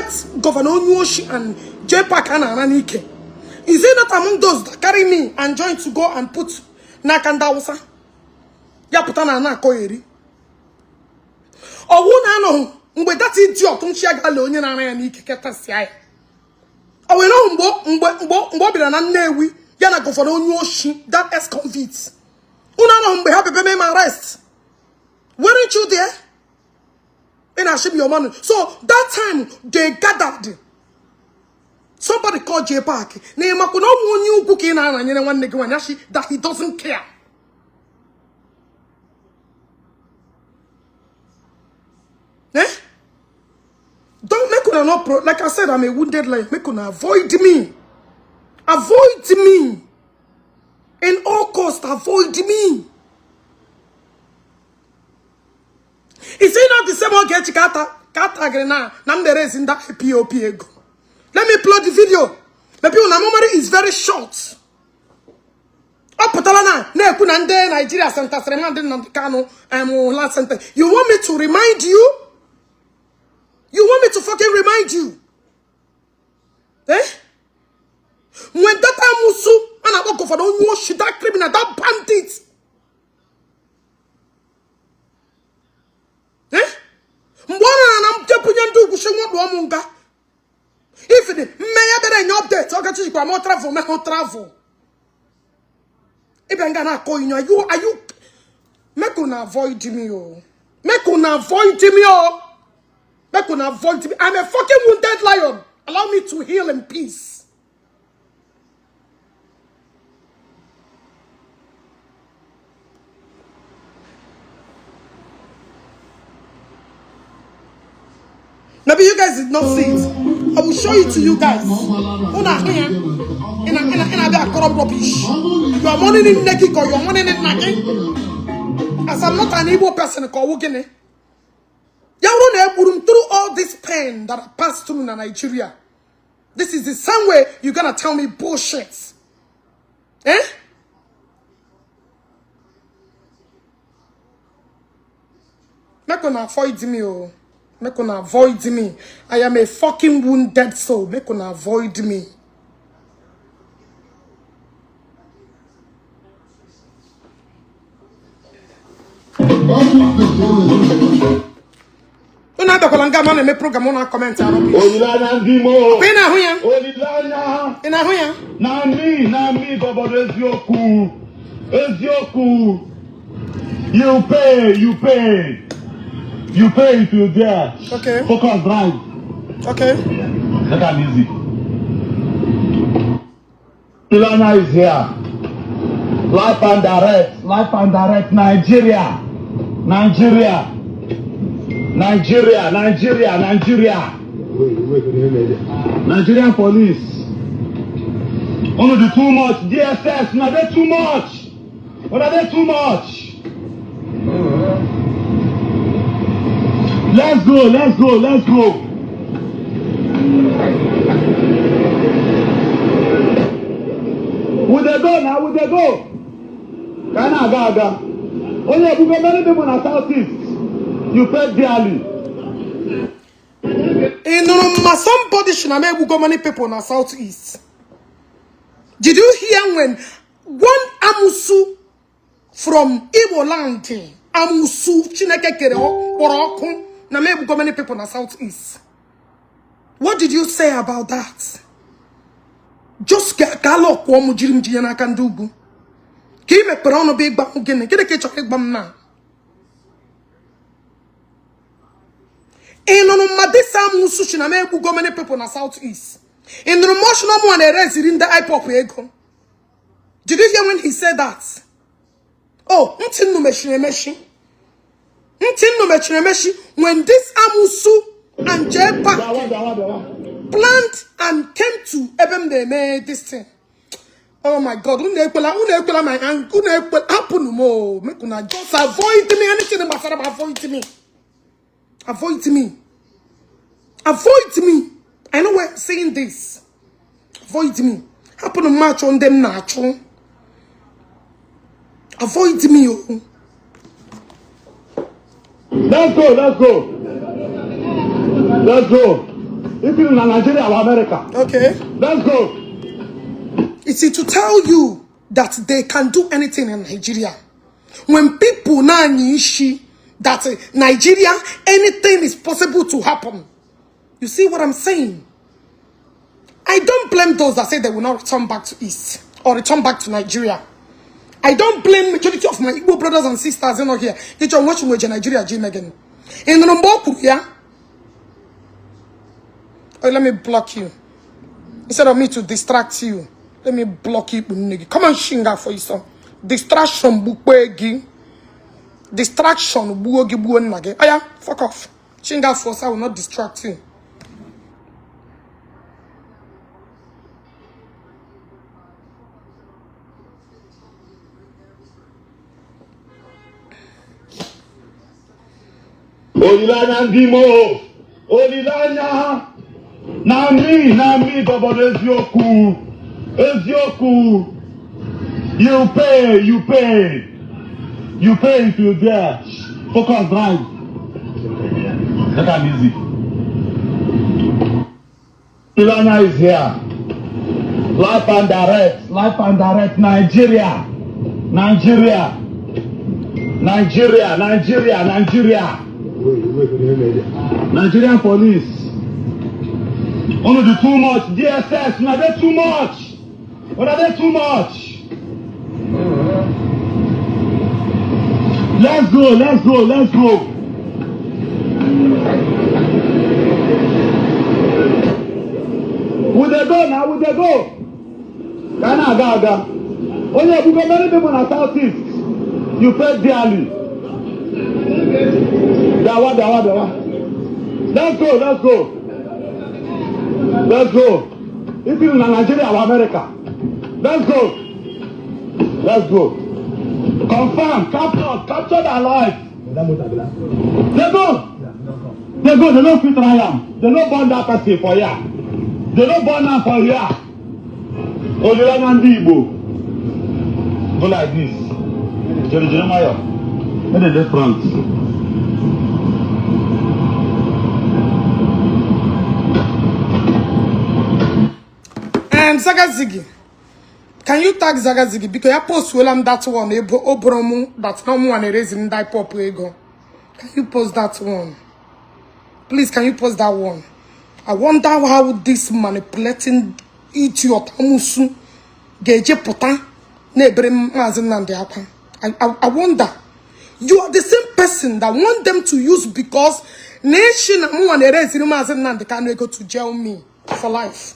that Governor Onyoshi and Jpac and Ananike, is it not among those that carry me and join to go and put Nakandawsa? Yaputana na koyeri. Owuna no mgbe that idiot nchiagala onye na ya n'ike ketasi ya. Owe no mgbo bira na Nnewi ya na Governor Onyoshi, that ex-convict. Una no mgbe ha pepe me arrest. Weren't you there? And I should your money. So that time they gathered. Somebody called Jpac. That he doesn't care. Eh? Don't make una not pro. Like I said, I'm a wounded lion. Make una avoid me. Avoid me. In all costs, avoid me. Is it not the same Ogechi Okeke Njaka? Namdere is in that POP ego. Let me play the video. Maybe una memory is very short. Nigeria Center last sentence. You want me to remind you? You want me to fucking remind you? Eh? When that Amusu and I go for the Onyoshi, that criminal, that bandit. Eh? If it may have been an update, Ogechi Okeke travel, me travel. If I'm gonna call you, are you make una avoid me, oh. Make una avoid me, oh. Make una avoid me. I'm a fucking wounded lion. Allow me to heal in peace. Maybe you guys did not see it. I will show it to you guys. Una here in a corrupt rubbish. You are money in Neki or you are money in Naki. As I'm not an evil person called Wugene. Through all this pain that I passed through in Nigeria. This is the same way you're gonna tell me bullshit. Eh? Not gonna avoid me, oh. Make una avoid me. I am a fucking wounded soul. Make una avoid me. Una da kolanga man me program una comment aro. Olilana ndimo. Pena huya. Olilana. Ina huya. Na mi baba Eziokwu. Eziokwu. You pay. You pay if you're there. Okay. Focus, drive. Okay. Let them easy. Ilana is here. Life and direct. Nigeria. Nigerian police. Only the too much. DSS, now they too much. What are they too much? Let's go. Would they go now? Gaga. Only if you get many people in the southeast, you pay dearly. Somebody should have made go many people in the southeast. Did you hear when one Amusu from Igbo land, Amusu Chineke Kere Borokun? Now maybe go many people in the southeast. What did you say about that? Just galo kwa mujirim jiyana kandugu. Ki me perono big bam gene. Kede ke chokek bam na. Enono madesa musushi na maybe go many people in the southeast. In the emotional one erase in the Jpac ego. Did you hear when he said that? Oh, ntinu meshi. When this Amusu and Jpac planned and came to Ebem, they made this thing. Oh my God! Just avoid me. Anything about avoid me. I know why I'm saying this. Avoid me. Happen to march on them natural. Avoid me. Oh. Let's go. If it's in Nigeria or America. Okay. Let's go. It's to tell you that they can do anything in Nigeria. When people now that Nigeria, anything is possible to happen. You see what I'm saying? I don't blame those that say they will not return back to East or return back to Nigeria. I don't blame majority of my Igbo brothers and sisters in here. Get your watching with Nigeria Jim again. In the Rumboku, yeah. Oh, let me block you. Instead of me to distract you, let me block you. Come on, Shinga for you, son. Distraction, bukwegi. Distraction, buogi buonage. Oh yeah, fuck off. Shinga force, I will not distract you. Olilanya ndimo. Olilanya. Na mi, double Eziokwu. Eziokwu. You pay. You pay if you're there. Focus, drive. Take it easy. Olilanya is here. Live and direct. Nigeria. Nigerian police. Only the too much. DSS, now they too much. What are they too much? Let's go. Would they go now? Gaga. Only if you go many people in the southeast, you pay dearly. Dawa. Let's go. If you're in Nigeria or America, let's go. Confirm, captured alive. They go. They don't fit Ryan. They don't burn that person for ya. They don't burn that for ya. Olilanya Igbo. Go like this. Jeremiah. Where the front? And Zagazigi, can you tag Zagazigi? Because I post that one, Obromu, that no one is in that pop ego. Can you post that one? Please, can you post that one? I wonder how this manipulating idiot Amusu Geje Pota Nebrem Mazinande Akwa. I wonder. You are the same person that want them to use because nation can go to jail me for life.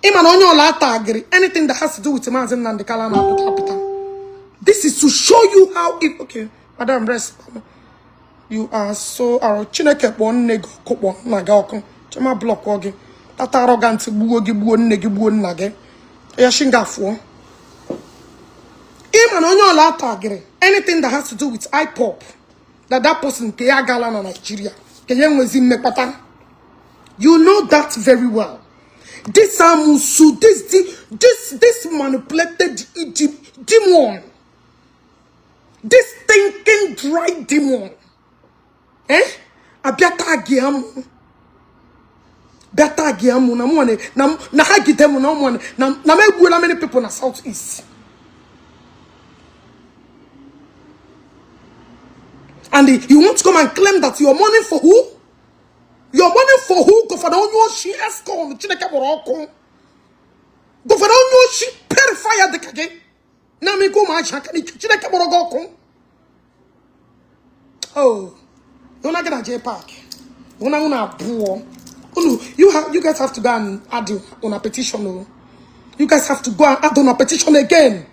Anything that has to do with this is to show you how it okay, Madam Rest. You are so Chineke one nego kopo nagako. Chama block ogi. That arrogant buogi buon negi buon nage. Yashingafo. Anything that has to do with IPOP, that person Kaya Gala in Nigeria. You know that very well. This Amusu, this manipulated demon, this thinking dry demon, Abiata Giamu, Beta Giamu, na Hagitemu, na many people in the southeast. And you want to come and claim that you're money for who? You're money for who? Go for the only she has come. Chineke Morocco. Go for the only she purify the kage. Now me go my Chineke Morocco. Oh, you're not gonna Jpac. You're not gonna poor. Oh no, you guys have to go and add on a petition. No, you guys have to go and add on a petition again.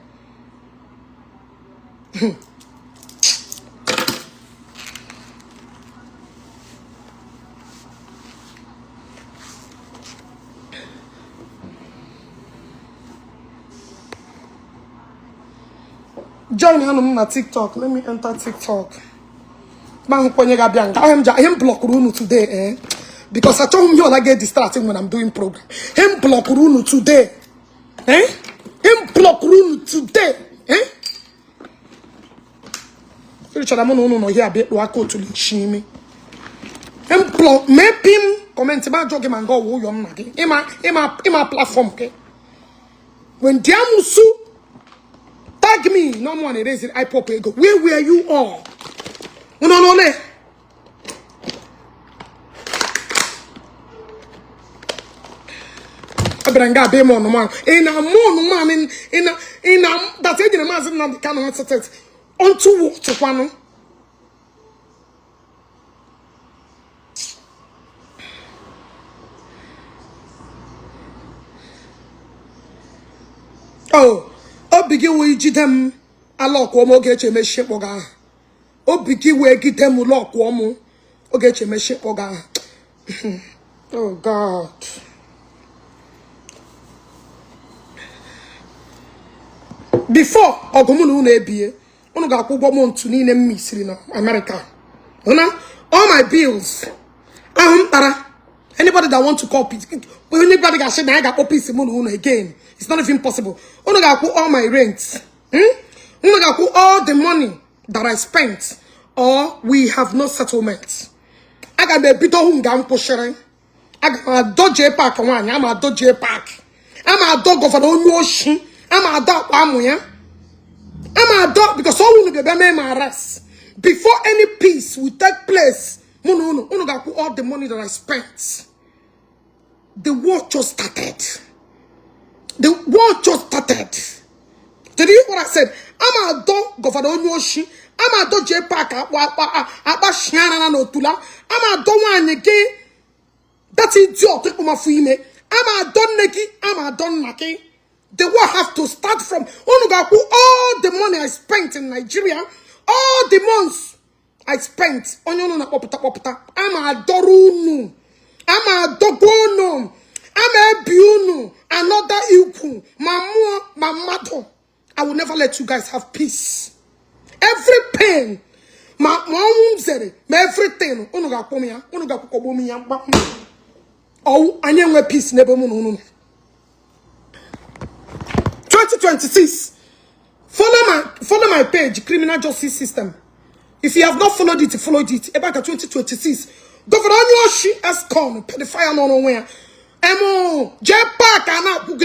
Join me on my TikTok. Let me enter TikTok. I him block Runu today, because I told him I get distracted when I'm doing program. Him block Runu today, Him block Runu today, Spiritual, I'm no here. Bet to shimmy. Him block. Maybe him comment ma joge man go wo yo nna gi. Ima platform ke. When Diamusu tag me, no one erase it. I pop ego. Where were you all? No. Abranga be mo no man. In a that age in a man na the kind of set onto what to kwano. Oh, begin with them a lock or Ogechi Meship Oga. Oh, begin with get them lock woman. Ogechi Meship Oga. Oh, God. Before Ogumunu Nebie, Onoga Kubomon to Nina Miss in America. All my bills. Anybody that want to copy, anybody that said I got copy Simon again, it's not even possible. I got all my rents. I got all the money that I spent, or we have no settlement. I got the bit of hungam pushing. I got a dog Jpac one. I'm a dog Jpac. I'm a dog of an own ocean. I'm a dog. I'm a dog because all will be my arrest. Before any peace will take place, no, got all the money that I spent. The war just started. The war just started. Did you hear what I said? I'm a dog governor Yoshi. I'm a dog Jpac. I'm a dog one again. That's idiot. I'm a dog Neki. I'm a dog Naki. The war have to start from all the money I spent in Nigeria, all the months I spent on I'm a Dorunu, I'm a Dogono, I'm a Biunu, another Iku, Mamato. I will never let you guys have peace. Every pain, my mom everything, oh, I never peace, never moon. 2026. Follow my page, Criminal Justice System. If you have not followed it, follow it. About 2026. Governor Yoshi has come. Pedophile no where. Jpac cannot book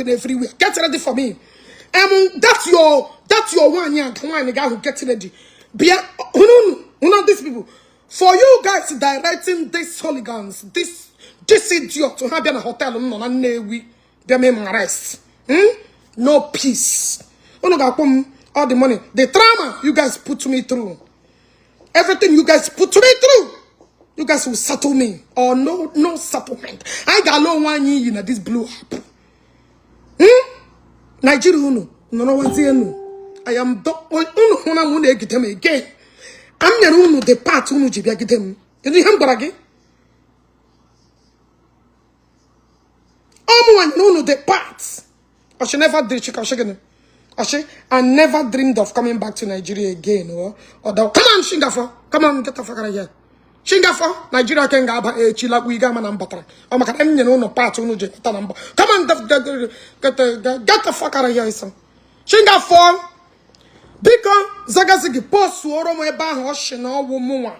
it everywhere. Get ready for me. That's your one year. Come on, the guy who gets ready. These people. For you guys directing these hooligans, this idiot to have a hotel they may arrest. No peace. All the money, the trauma you guys put me through, everything you guys put me through, you guys will settle me or no settlement. I got no 1 year in this blue up. Nigeria no one's here. I am again. I'm the part who get them. You know the parts. I should never dream. I never dreamed of coming back to Nigeria again. Come on, Singapore. Come on, get the fuck out of here. Singapore, Nigeria can go back. Chila, we got my number. I'm not going to part. Come on, get the fuck out of here. Singapore, because Zagazigi post Oromo Eba Hoshino woman.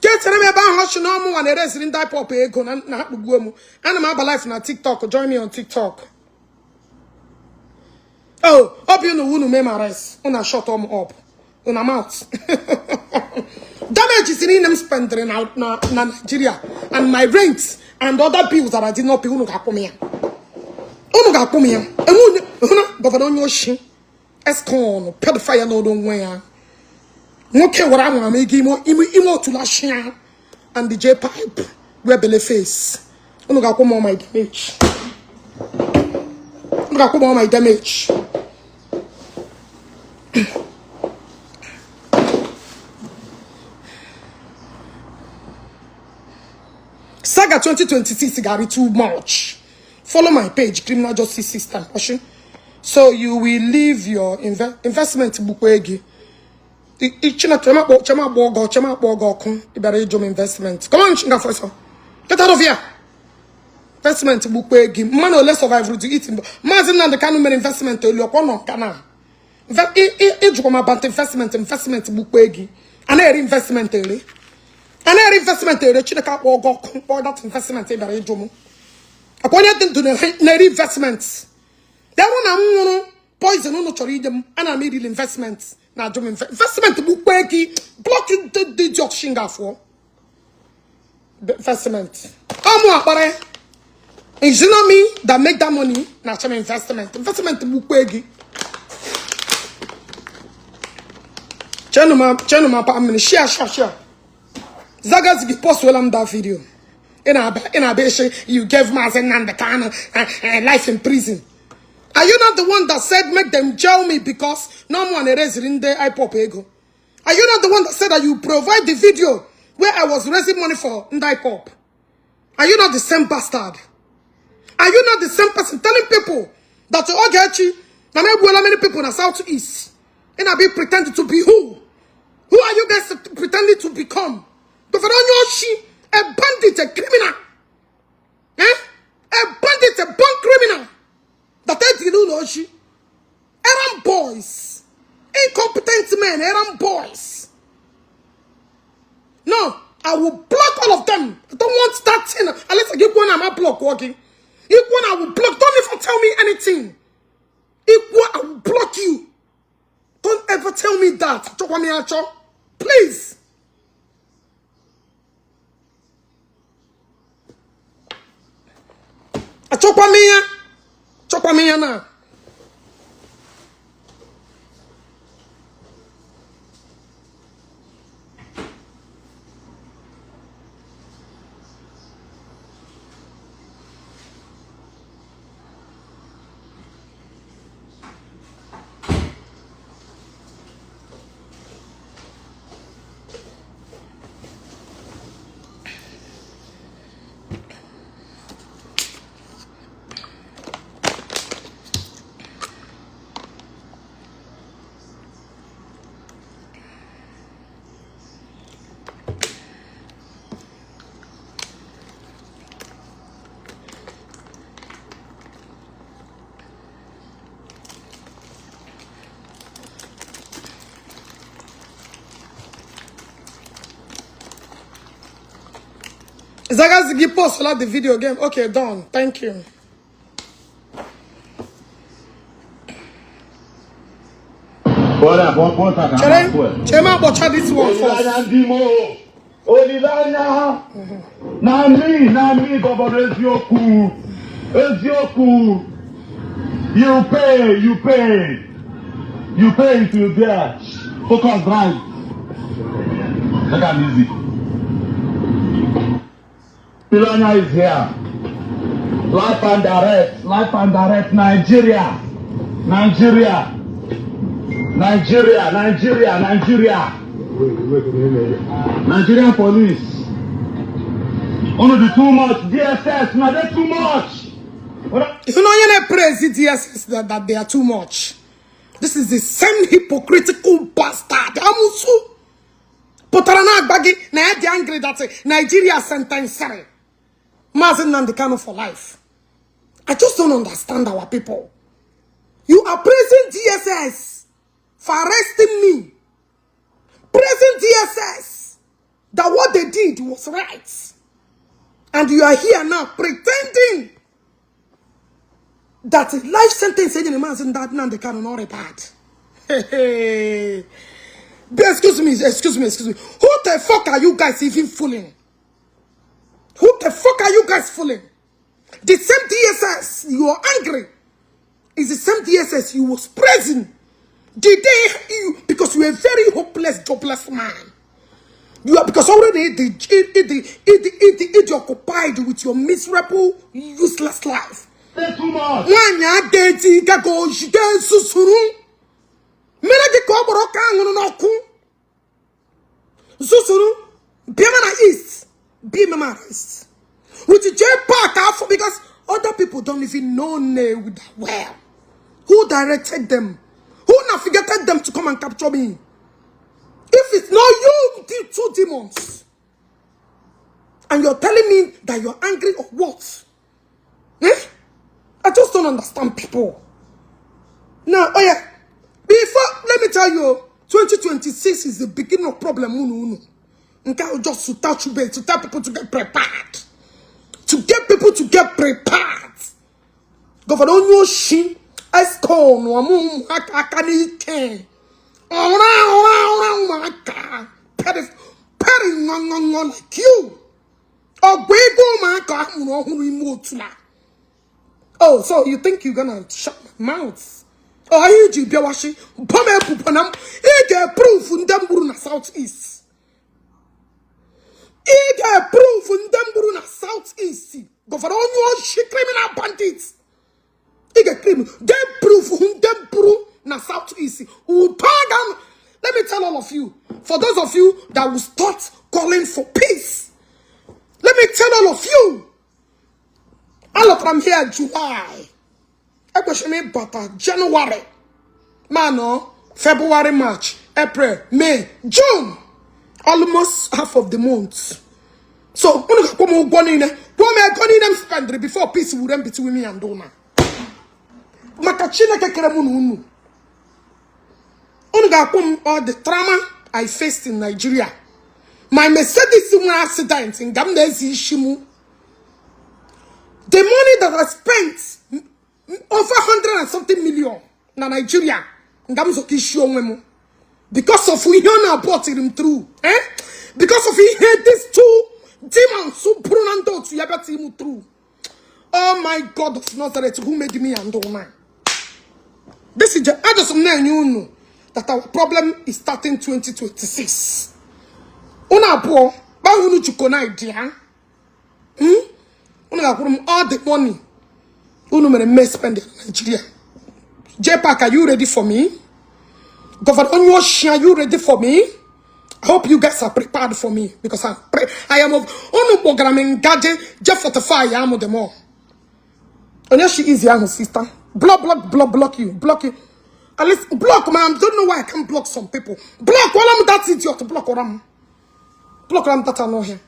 Get to me about Hoshino and the rest in Jpac ego and not Gumu. And I'm life na TikTok. Join me on TikTok. Oh, hope you know who may rest. Una shut them up. Una mouth. Damage is in them spending out na Nigeria and my rent and other bills that I did not pay. Unu ga come here. Unu ga come here. Unu governor Yoshi. Escon pedophile no don't wear. Okay, what I'm making more to last year and the Jpac where belly face. Unu ga come on my damage. Unu ga come on my damage. Saga 2026 got too much. Follow my page, Criminal Justice System. So you will leave your investment bukwegi. Investment. Come on, Shinga first. Get out of here. Investment bukwegi. Man will less survive to eat. Mazin and the kind of investment to your corner. Investment bukwegi. And investment. And I investment a Chinaka or that investment in the Jomo. According to the investments. That one I'm poison on them and I made investments. Now, investment book blocking the job shinga for investment. It's not me that make that money. Now, some investment book wegi. Channel pa share. Zagas give post well that video. In a you gave Mazen and the kind of life in prison. Are you not the one that said make them jail me because no one erased in the iPop ego? Are you not the one that said that you provide the video where I was raising money for iPop? Are you not the same bastard? Are you not the same person telling people that Ogechi, many people in the Southeast, and I be pretending to be who? Who are you guys pretending to become? But for a bandit, a criminal. A bandit, a born criminal. That ain't you know, she. Errand boys. Incompetent men, errand boys. No, I will block all of them. I don't want that thing. Unless I give one, I'm a block walking. If one, I will block. Don't even tell me anything. If one, I will block you. Don't ever tell me that. Please. Chop me now. Zagas give post for the video game. Okay, done. Thank you. Chema butcher this one first. Nami, Baba Eziokwu. You pay if you there. Focus right. Look at music. Piranha is here. Life and direct, Nigeria. Nigerian police. Only the too much. DSS, now they're too much. You know, you praise the DSS that they are too much. This is the same hypocritical bastard. Amusu. Potarana bagi na the angry that Nigeria sentence Mazen Nandekano for life. I just don't understand our people. You are praising DSS for arresting me. Praising DSS that what they did was right. And you are here now pretending that life sentence in the Mazen Nandekano not bad. Hey. Excuse me. Who the fuck are you guys even fooling? Who the fuck are you guys fooling? The same DSS you are angry is the same DSS you was praising. Did they you because you are a very hopeless, jobless man? You are because already the occupied with your miserable, useless life. That's too much. Susuru, Biamana East, Biamana East. With the Jpac because other people don't even know that well. Who directed them? Who navigated them to come and capture me? If it's not you, two demons, and you're telling me that you're angry or what? Eh? I just don't understand people. Now, oh yeah. Before, let me tell you, 2026 is the beginning of problem. Just to touch base, to tell people to get prepared. To get people to get prepared. Governor Onyo Shi, Esco, no amu, akani ken. Ora, petty, like you. Oh, oh, so you think you're gonna shut my mouth? Oh, I heard you, Biawashi. Pome Pupanam. He get proof in Demburu Southeast. He get proof in Demburu Southeast. Go for all your shit criminal bandits. He get proof in Demburu Southeast. Let me tell all of you. For those of you that will start calling for peace. Let me tell all of you. All of them here July. January. Mano, February, March, April, May, June. Almost half of the month. So, before peace will end between me and Dona. Makachina kekeremununu. All the trauma I faced in Nigeria. My Mercedes accident in Gamnezi Shimu. The money that I spent over 100 and something million in Nigeria. Because of we not brought him through. Because of he had these two demons who pronando to yabati him through. Oh my God of Nazareth, who made me and man. This is just I just know that our problem is starting 2026. Una po, ba hunu chukona idea. Una all the money. Unu mere spend in Nigeria. Jpac, are you ready for me? Governor Onyoshi, are you ready for me? I hope you guys are prepared for me because I am of Onu programming gadget J45. I am of them all. Onyoshi is your sister. Block you. At least block, man. I don't know why I can't block some people. Block all of them. That's idiot. Block all of them. Block all of them that are not here.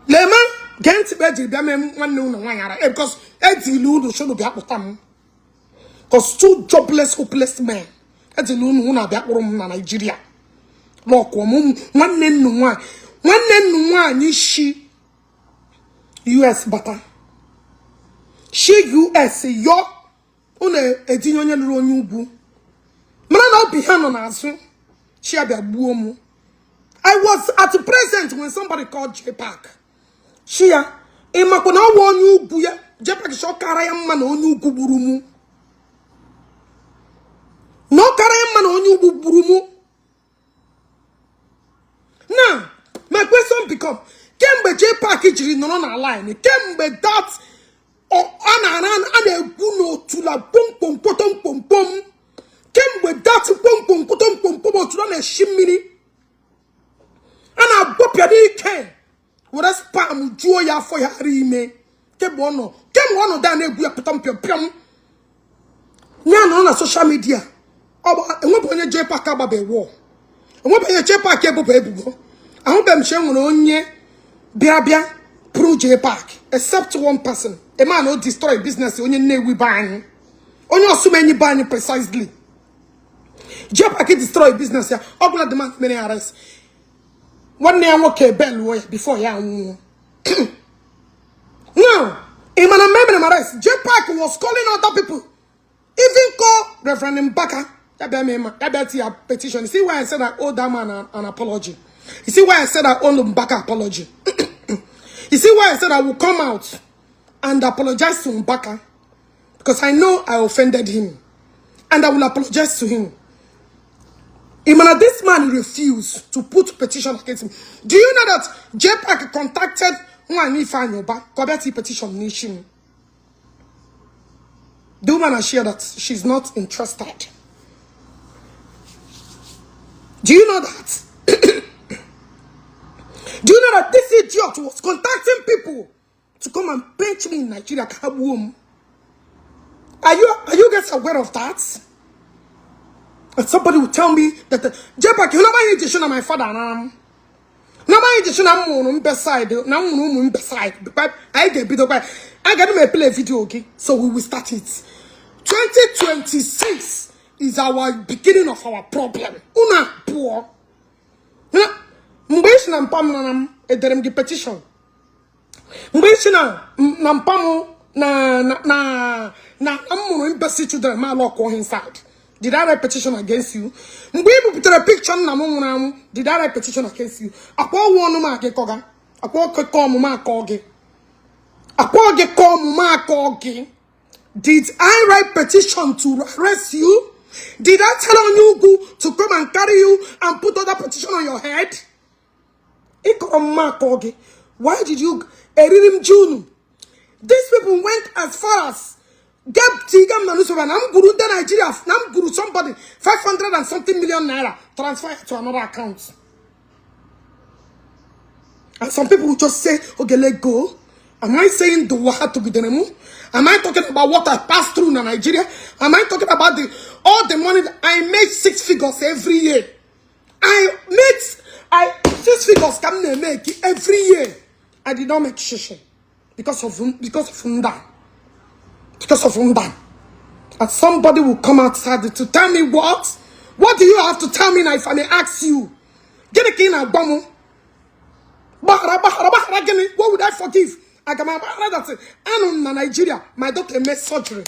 Lema get ready because because two jobless, hopeless men. Nigeria. Look, one US butter. She US yo une edinyo nyugu. Mana be hand on us. She have a boom. I was at the present when somebody called Jpac. Shia, Emakona won you buya, Jpac shot Karayam man on you burumu. No Karayam man on you burumu. Now, my question become, can be Jpac no line? Can be that or an guno to la pom pom potom pom pom? Can be that pom pom potom pom pom to run a shimmy? And I bop your can. What a spam joya for your rime. Came one of them, we are put on pium. Yan on social media. Oh, and what when a Jpac about a war? And what when a Jpac able baby? I hope I'm showing on ye. Biabia, pro Jpac, except one person. A man who destroy business on your name we buying. On your so many buying precisely. Jpac destroy business here. All the man many arrests. One day I walk a bell before ya. Now, in my arrest, Jpac was calling other people. Even call Reverend Mbaka. That's your petition. You see why I said I owe that man an apology. You see why I said I owe Mbaka apology. You see why I said I will come out and apologize to Mbaka. Because I know I offended him. And I will apologize to him. This man refused to put petition against him. Do you know that Jpac contacted Nwanyifanyoba Kobeti petition nation? The woman has shared that she's not interested. Do you know that? Do you know that this idiot was contacting people to come and pinch me in Nigeria? Kaboom. Are you guys aware of that? And somebody will tell me that Jpac, you know my intention of my father. Now my intention I'm on beside. Now I'm beside. I get bit of I got to play a video, okay? So we will start it. 2026 is our beginning of our problem. Una poor. Mbeshi na mpam na ederem di petition. Mbeshi na mpamu na amunu embassy children ma lock inside. Did I write petition against you? Mbe put a picture na mu did I write petition against you? Akwa wonu ma ke koga. Akwa ke kom ma koge. Akwa ke kom ma koge. Did I write petition to arrest you? Did I tell on you to come and carry you and put other petition on your head? Why did you Eririm June? These people went as far as get Tigam Manusova and I'm Guru the Nigeria, I'm Guru somebody 500 and something million naira transfer to another account. And some people will just say, okay, let go. Am I saying the water to be the name? Am I talking about what I passed through in Nigeria? Am I talking about all the money that I make 6 figures every year? I 6 figures come to make every year. I did not make shishi because of Undan. Because of Undan. And somebody will come outside to tell me what? What do you have to tell me now if I may ask you? Get a king and bomb. What would I forgive? I got my brother I'm in Nigeria. My daughter made surgery.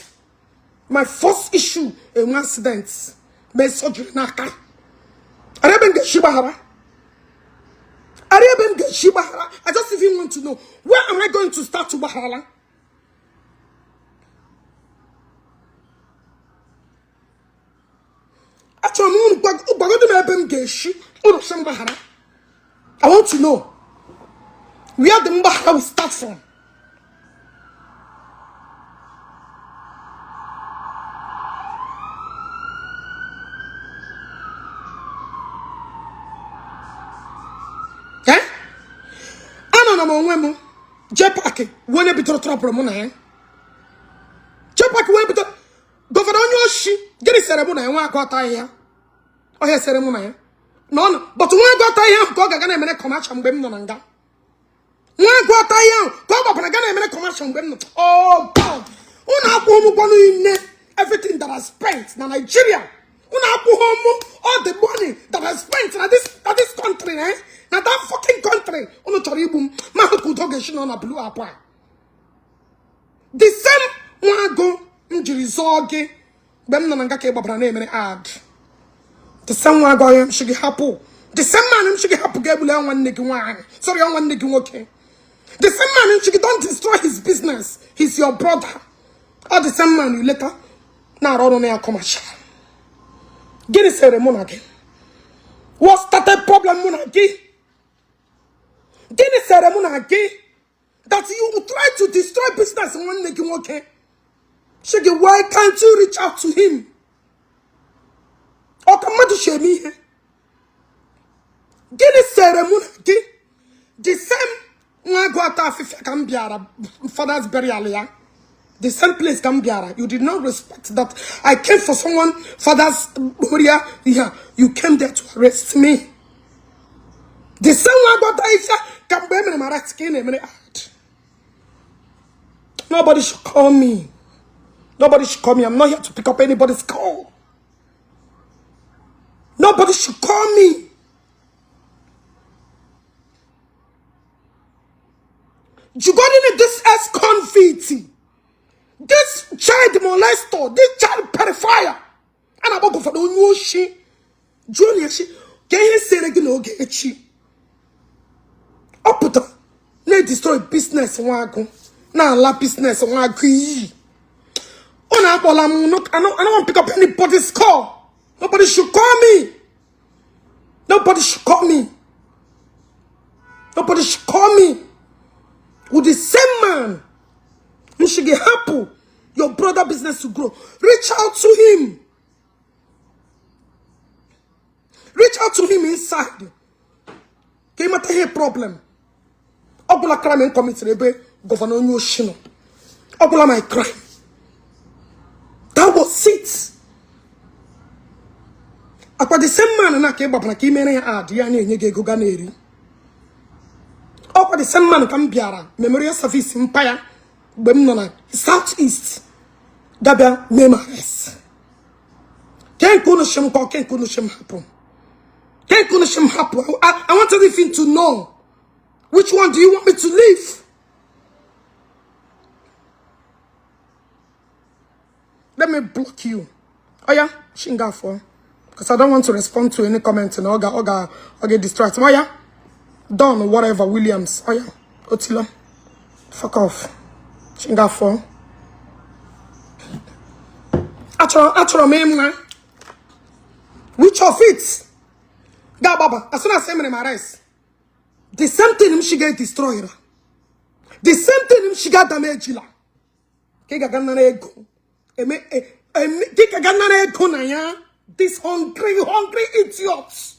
My first issue in accident made surgery. Naka. I just even want to know where am I going to start to Bahala? I want to know where the Mbahala will start from. Jpac, when you be to trouble, Mona. Jpac, when you be Governor Yoshi, get a ceremony, and one got here. Oh, yes, ceremony. No, but one got here, go again and commercial and Bemnanga. One got here, go up again and commercial and Bemno. Oh, God. Everything that I spent in Nigeria. All the money that I spent in this country, eh? Now that fucking country, the same one go injury zoge, the same one go shigi hapu, the same man shigi hapu gabula one nigga one. Sorry, one nigga okay. The same man shigi don't destroy his business. He's your brother. Or the same man you later now run on commercial. Get a ceremony again. What started problem monarchy? Get a ceremony again. That you try to destroy business and one making okay. Shaggy, why can't you reach out to him? Or come to shame me here? Get a ceremony again. The same one go out if can be a father's burial. The same place can be a. You did not respect that. I came for someone, father's burial. Yeah, you came there to arrest me. The same one got can be my right skin and nobody should call me. Nobody should call me. I'm not here to pick up anybody's call. Nobody should call me. You got into this ex-convict, this child molester, this child pedophile, and I'm going for the new she, Junior, she, can you say again, Ogechi? Up to let destroy business, wagon. Now, la business, wagon. I don't want to pick up anybody's call. Nobody should call me. Nobody should call me. Nobody should call me. With the same man, you should get happy. Your brother business to grow. Reach out to him. Reach out to him inside. Came at a problem. Obula crime and commit rebe Governor Nyoshino. Obula my crime. That was it. Akwa the same man na ke babana ke mere ad ya na enyege go ganeri. Akwa the same man kam biara memorial service mpaya Bemnona, Southeast, Gabia, Memares. Can't Kunasham Kok, can't Kunasham happen. Can't Kunasham happen. I want everything to know. Which one do you want me to leave? Let me block you. Oh yeah, Shingafo. Because I don't want to respond to any comment and Oga get distracted. Oh yeah. Don whatever Williams. Oh yeah. Otilo. Fuck off. Shingafo. Atro me. Which of it? Ga baba. As soon as I say my rice. The same thing she get destroyed. The same thing she got damaged. Kega ganana ego. Kega ganana ego na ya. This hungry idiots.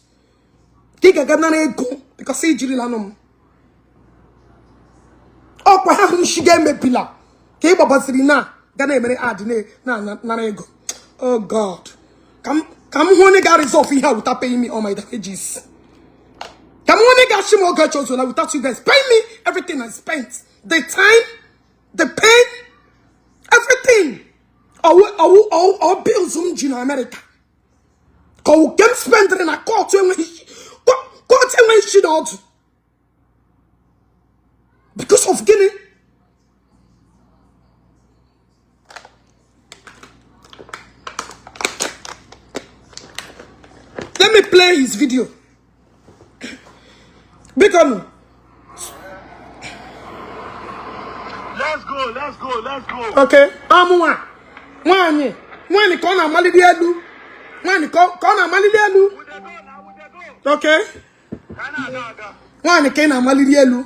Kega ganana ego because say jiri lanom. Oh, kwa ha she get me pila. Ke baba sirina. Gana emere adine na ego. Oh God. Come hone ga resolve here without paying me all my damages. Come on, Ogechi Okeke without you guys paying me everything I spent. The time, the pain, everything. Our bills in America. Cause we spend in a court when she don't. Because of Guinea. Let me play his video. Become. Let's go. Okay. One kona malidielu. One kona malidielu. Okay. One kena malidielu.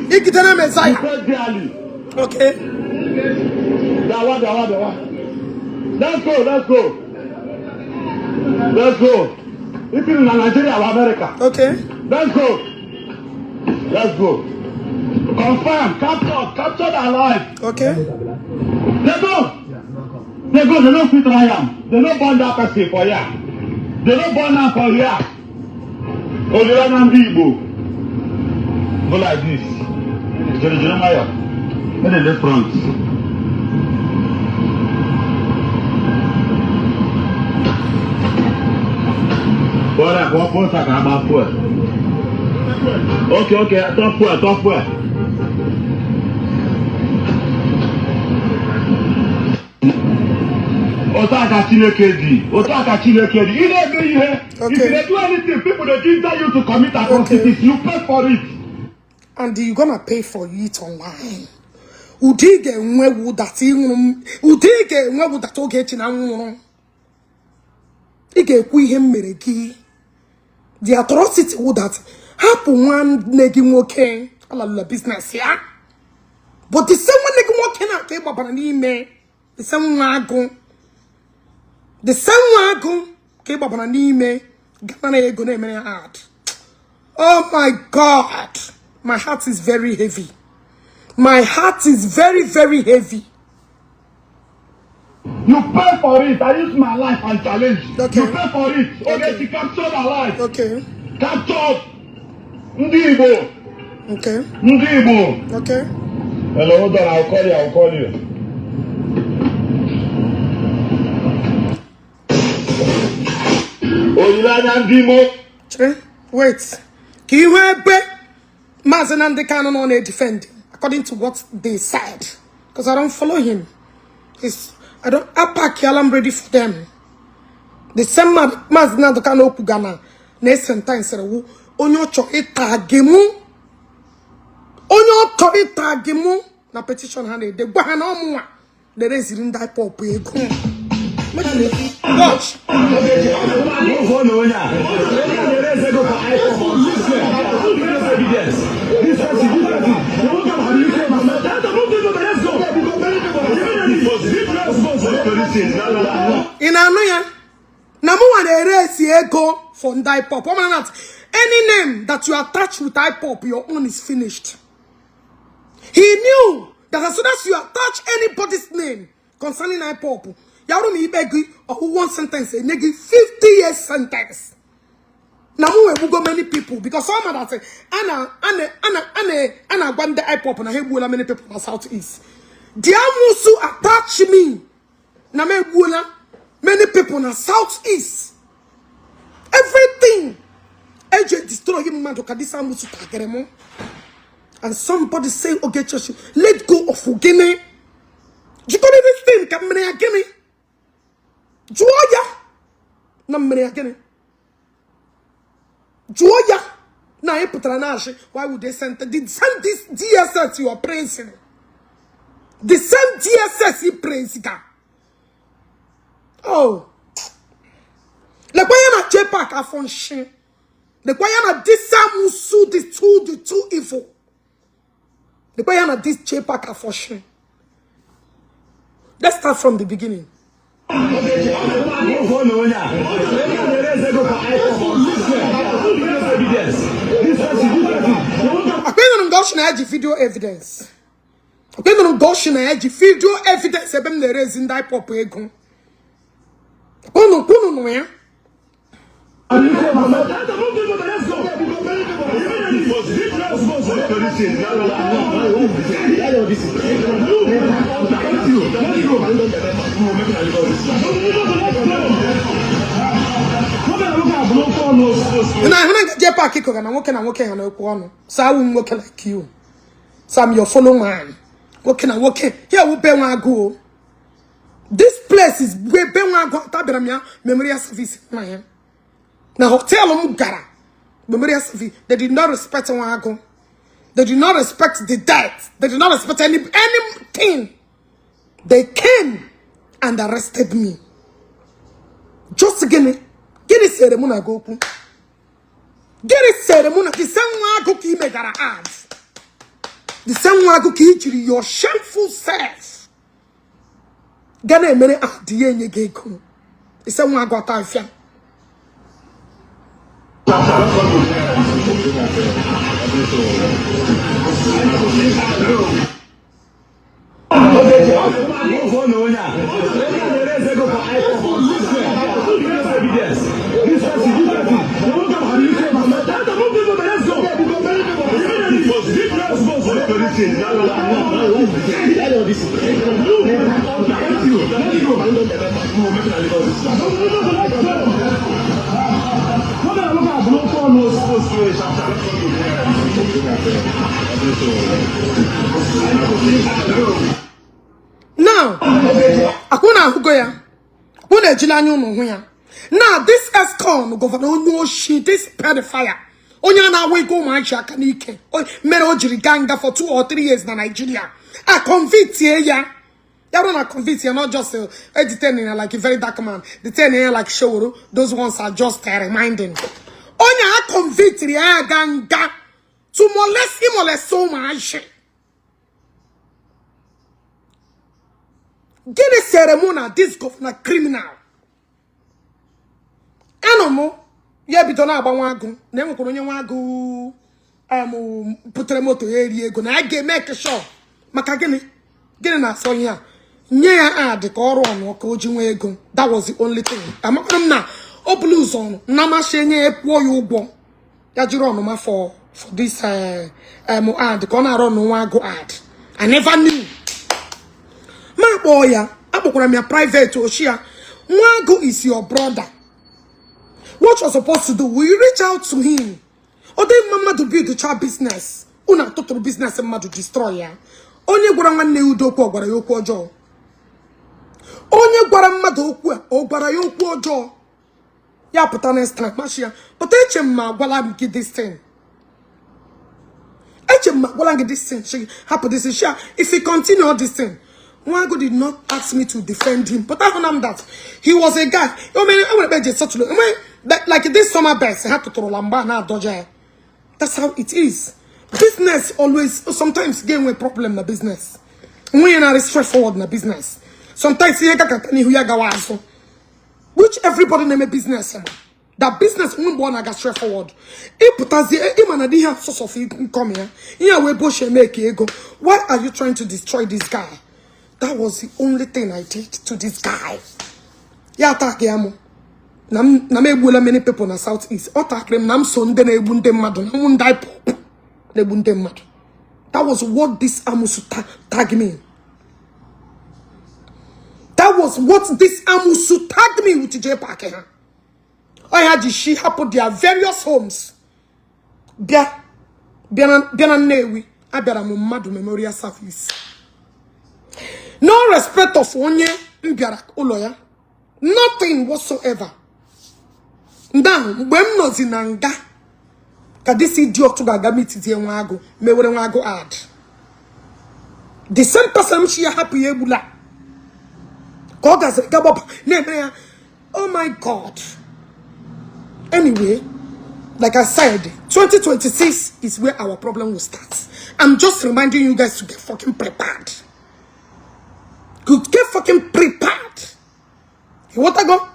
Ikitana Messiah. Okay. Let's go. If you're in Nigeria or America. Okay. Let's go. Confirm. Capture their life. Okay. They go. They don't fit Ryan. They don't burn that person for ya. They don't burn that for ya. Oliana Bibo. Go like this. Jeremiah. Then in the front. Okay, top fuel. Otaka Chinekedi. You don't do here. If they do anything, people they dare you to commit atrocities. You pay for it. And you're gonna pay for it online. Udige nwewu that Ogechi na nwuru. Ige kwu ihe mere gi. The atrocity would that happen one negi nwoke ala business ya. But the same one negi nwoke na ke babana n'ime. The same one ke babana n'ime gana ego na emere hard. Oh my God. My heart is very heavy. My heart is very, very heavy. You pay for it. I use my life and challenge. Okay. You pay for it. Okay, she captured her life. Okay. Captured. Ndibo. Okay. Ndibo. Okay. Hello, hold on. I'll call you. Oyilanya Ndimo. Wait. Can you hear me? Mazen and the canon on a defend according to what they said. Because I don't follow him. I don't Jpac, I'm ready for them. The same Mazen and the canon Pugana. Next sentence said, Onyo cho itagemu. Onyo cho itagemu. Na petition handed. The Bahana Mua. The resident Jpac. Watch. In Anoya, Namu and erase ego for Jpac. Any name that you attach with Jpac, your own is finished. He knew that as soon as you attach anybody's name concerning Jpac, Yarumi Ibegi or 1 sentence, a negative 50 years sentence. Now we go many people because some of that say Anna one the Jpac na hebula many people in Southeast. Diamusu attach me. Na me bula many people in Southeast. Everything. Agent destroy him man to kadisa musu tageremo. And somebody say Ogechi, let go of Ugene. You got this thing, come me again. Joya. Na me again. Joya. Na e putranashi. Why would they send this DSS you are praising? The same DSS you praising. Oh. Le kwa yana Jpac a function. Le kwa yana this musu the two evil. Le kwa yana this Jpac a function. Let's start from the beginning. Akwenda ngosho na yaji video evidence. Akwenda ngosho na yaji video evidence ebem na raise in Jpac ego. Kono no ya. And I want to get back and I'm working and one. So I won't work like you. So I'm your follow man. Working and working. Here we pay one go. This place is where pay one go. Taberamia memory service. Now hotel Mugara. Memory service. They did not respect one go. They did not respect the death. They did not respect anything. They came and arrested me. Just again. Get it ceremony go. Get it ceremony. The same one go keep make ads. The same one go keep your shameful self. Get a minute at the end you get. The same one got time. Now, akuna hugoya. Kuna jilanyo no huya. Now this ESCON governor no she this pedophile. Onya na we go man shaka nike. Mere ojiri ganga for 2 or 3 years na Nigeria. I convict here ya. You don't convict you, not just detaining like a very dark man. Detaining like Shoro. Those ones are just reminding. Onya convict ya ganga to molest so much. Get a ceremony, this governor criminal. Anomo, yeah, be done about wagon. Never could wago. Putremoto area go. I get make a show. Makagini, get an ass on here. Yeah, the coron or coaching wagon. That was the only thing. I'm not now. Oh, blues on Namashe, poor you bo. Yajiron for this ad. The corner on one go ad. I never knew. My boy, I'm private to share. Mwago is your brother. What you're supposed to do, will you reach out to him? Or then mama to build the child business. Una total business and mama to destroy ya. Onye gwara ne udoko gwara yoko ojo. Onye gwara mmadụ okwu o gwara yoko ojo. Ya put next time machia. But echemma gwala m this thing. Echemma gwala m this thing. She happen this is if he continue all this thing. Mwago did not ask me to defend him, but I found that he was a guy. Like this summer best, I had to throw lamba na dodge. That's how it is. Business always sometimes game with problem in the business. When you're not straightforward in the business, sometimes you get which everybody name a business. That business won't born like straightforward. If you have source of income here, why are you trying to destroy this guy? That was the only thing I did to this guy. Yeah, na egbuola many people na Southeast. Otakrim nam so nde na egbu nde mmadụ na nwu ndai pop na egbu nde mmadụ. That was what this Amusu tagged me. That was what this Amusu tagged me with Jpac. I had she happened their various homes. Biana Newi, Abera Mumadu Memorial Service. No respect of Onye Mbiarak Oloya. Nothing whatsoever. Now, when no zinanga, this idiot to Gagami Tiziago, Mewago ad. The same person she happy ebula. God has a oh my God. Anyway, like I said, 2026 is where our problem will start. I'm just reminding you guys to get fucking prepared. Get fucking prepared. You want to go?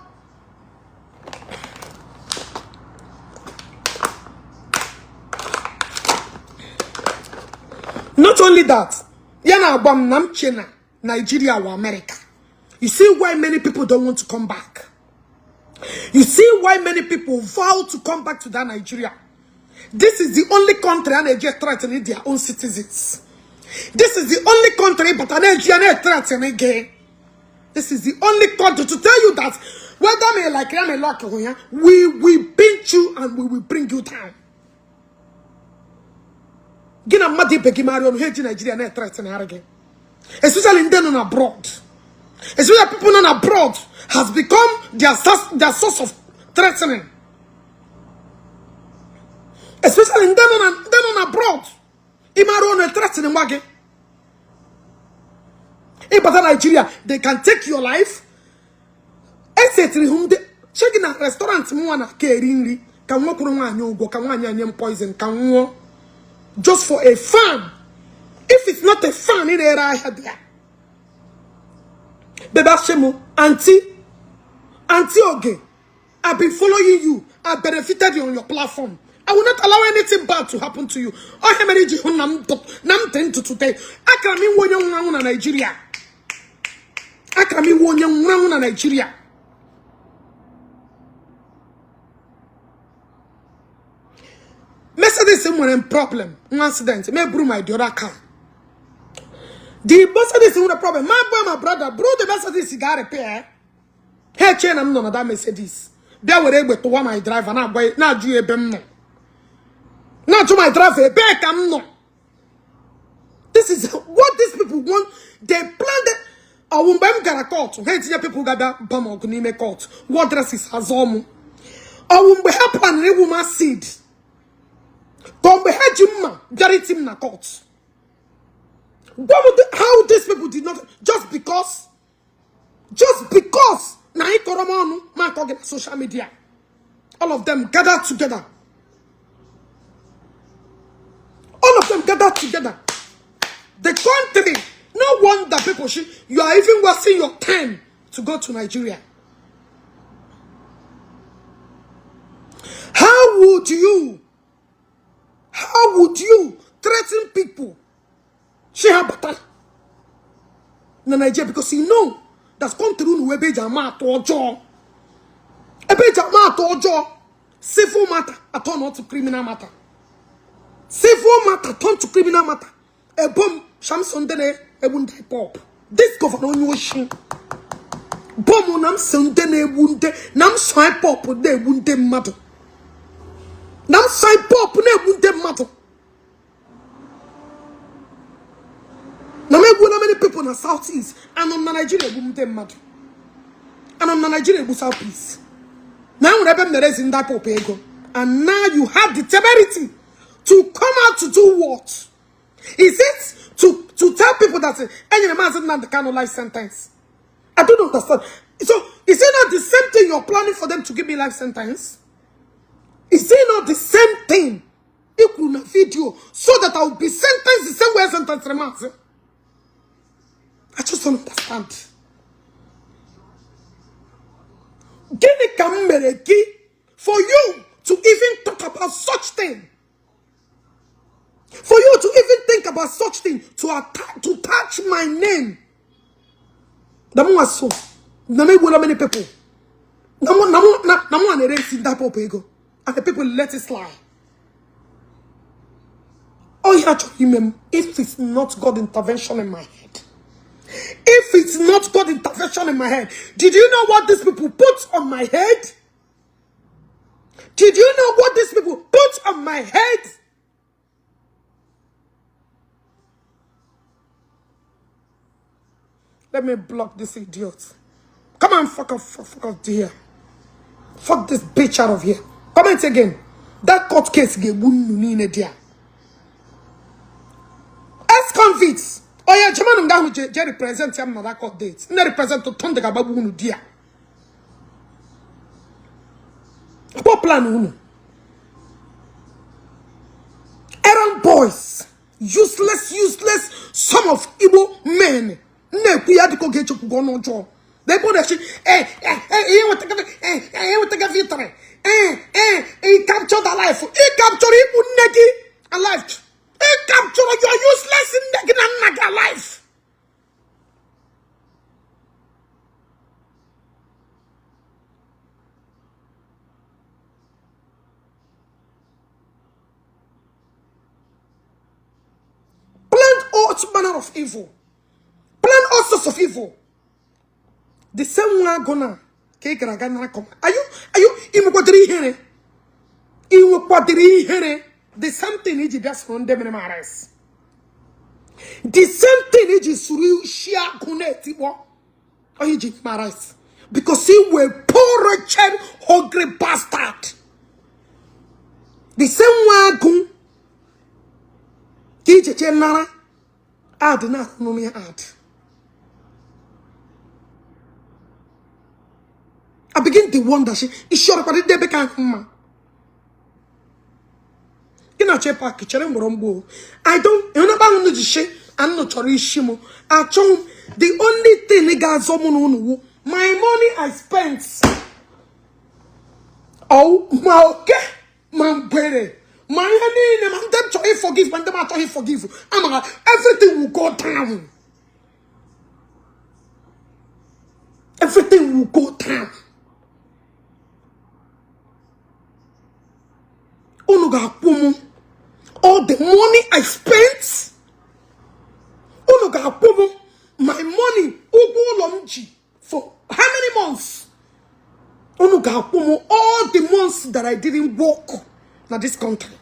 Not only that, yana abam nam China, Nigeria or America. You see why many people don't want to come back. You see why many people vow to come back to that Nigeria. This is the only country and they just threatening their own citizens. This is the only country but an threatening again. This is the only country to tell you that whether me like I'm a lock, we will pinch you and we will bring you down. Gina madi begi Mario no hate Nigeria na threatening again. Especially in them abroad. Especially people on abroad has become their source of threatening. Especially in them on abroad. Imaro no threatening wage. But Nigeria, they can take your life. Etc. Whom they checking a restaurant mwana kerinri can walk on go can one poison can just for a fun. If it's not a fun, it ain't there. Beba Shemu, Auntie Oge, I've been following you. I benefited you on your platform. I will not allow anything bad to happen to you. I have energy nam ten to today. I can mean one young Nigeria. I can mean one young Nigeria. Mercedes is problem. One accident. May brew my other car. The Mercedes is a problem. My brother, bro, the Mercedes got repair. Hey, chain, I'm none of that Mercedes. They were able to want my driver. Now, boy, now do you no. Now to my driver, back, I'm not. This is what these people want. They planned it. I won't buy a court. Hey, people got that bum or gunime court. What dress is Hazomu? I won't be happy and a woman seed. Don't be had you, get him in a court. How these people did not just because now man talking social media, all of them gathered together. All of them gathered together. The country, no wonder people you are even wasting your time to go to Nigeria. How would you threaten people? She have battle in Nigeria because you know that's country no ebe jama to ojo. Ebe jama to ojo. Civil matter turn not to criminal matter. Civil matter turn to criminal matter. A bomb Shamson dene ebunde pop. This governor no shin. Bomb nam sundene ebunde nam swipe pop de ebunde matter. Nam swipe pop ne ebunde matter. Now many people in the Southeast and on Nigeria boom mad. And on Nigeria boom Southeast. Now there is in that popego. And now you have the temerity to come out to do what? Is it to tell people that any man is not the kind of life sentence? I don't understand. So is it not the same thing you're planning for them to give me life sentence? Is it not the same thing? Equal video so that I will be sentenced the same way I sentenced the man. I just don't understand. For you to even talk about such thing. For you to even think about such thing. To touch my name. Many people. one erasing that pope ego. And the people let it slide. Oh, yeah, if it's not God intervention in my head. If it's not God intervention in my head. Did you know what these people put on my head? Did you know what these people put on my head? Let me block this idiot. Come on, fuck off here. Fuck this bitch out of here. Comment again. That court case get in there. Ex-convicts. Oh yeah, German nga who je represent him na that court date. Ne represent to turn the gababu unu dia. What plan unu? Errand boys. Useless some of Igbo men. Ne kuya diko Ogechi Okeke go no job. They put that shit. He captured the life. He captured him alive. He captured you useless in alive. Plant all manner of evil. Plant all sorts of evil. The same one gonna come. Are you in here? The same thing is just from them in my eyes. The same thing is through share connect or my eyes. Because he were poor wretched hungry bastard. The same one gun Kije Nara add na no me add. I begin to wonder, is sure about it, they become man. In a Jpac, I don't know about the shit, I'm not Shimo. I told the only thing they got someone my money I spent. Oh, my okay, my baby. My honey, I'm them to forgive, and them to forgive. Everything will go down. Everything will go down. All the money I spent, my money, for how many months? All the months that I didn't work in this country,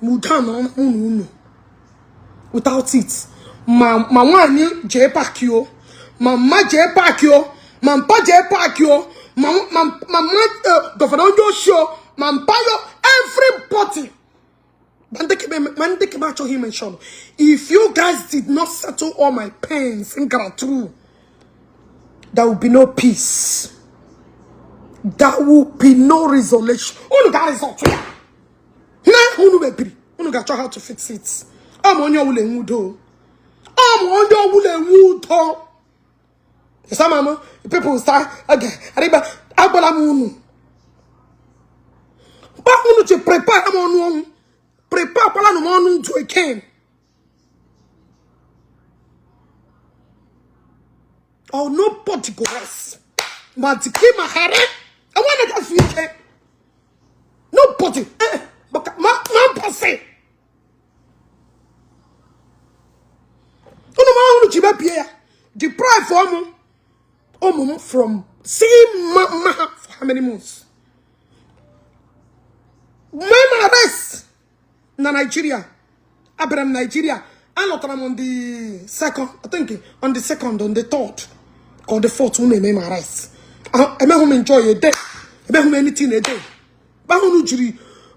without it, my one Jpac yo, my Jpac yo, my Jpac yo, my governor show, my everybody. If you guys did not settle all my pains in Gratu, there will be no peace. There will be no resolution. Who got result? Who got how to fix it? I'm on your wooden wood. I'm on your wooden wood. Some people start again. Abalamu. But who to prepare on prepare para no morning to a king. Oh, nobody go rest. But to keep my head, I want to get free. Nobody. But my person. Oh, no, man, Jpac. Deprive for from seeing for how many months? My arrest. Na Nigeria, Abraham Nigeria. I'm not on the second. I think on the second, on the third, or the fourth. Who name my rice? I may home enjoy a day. I may home anything a day. But who juri?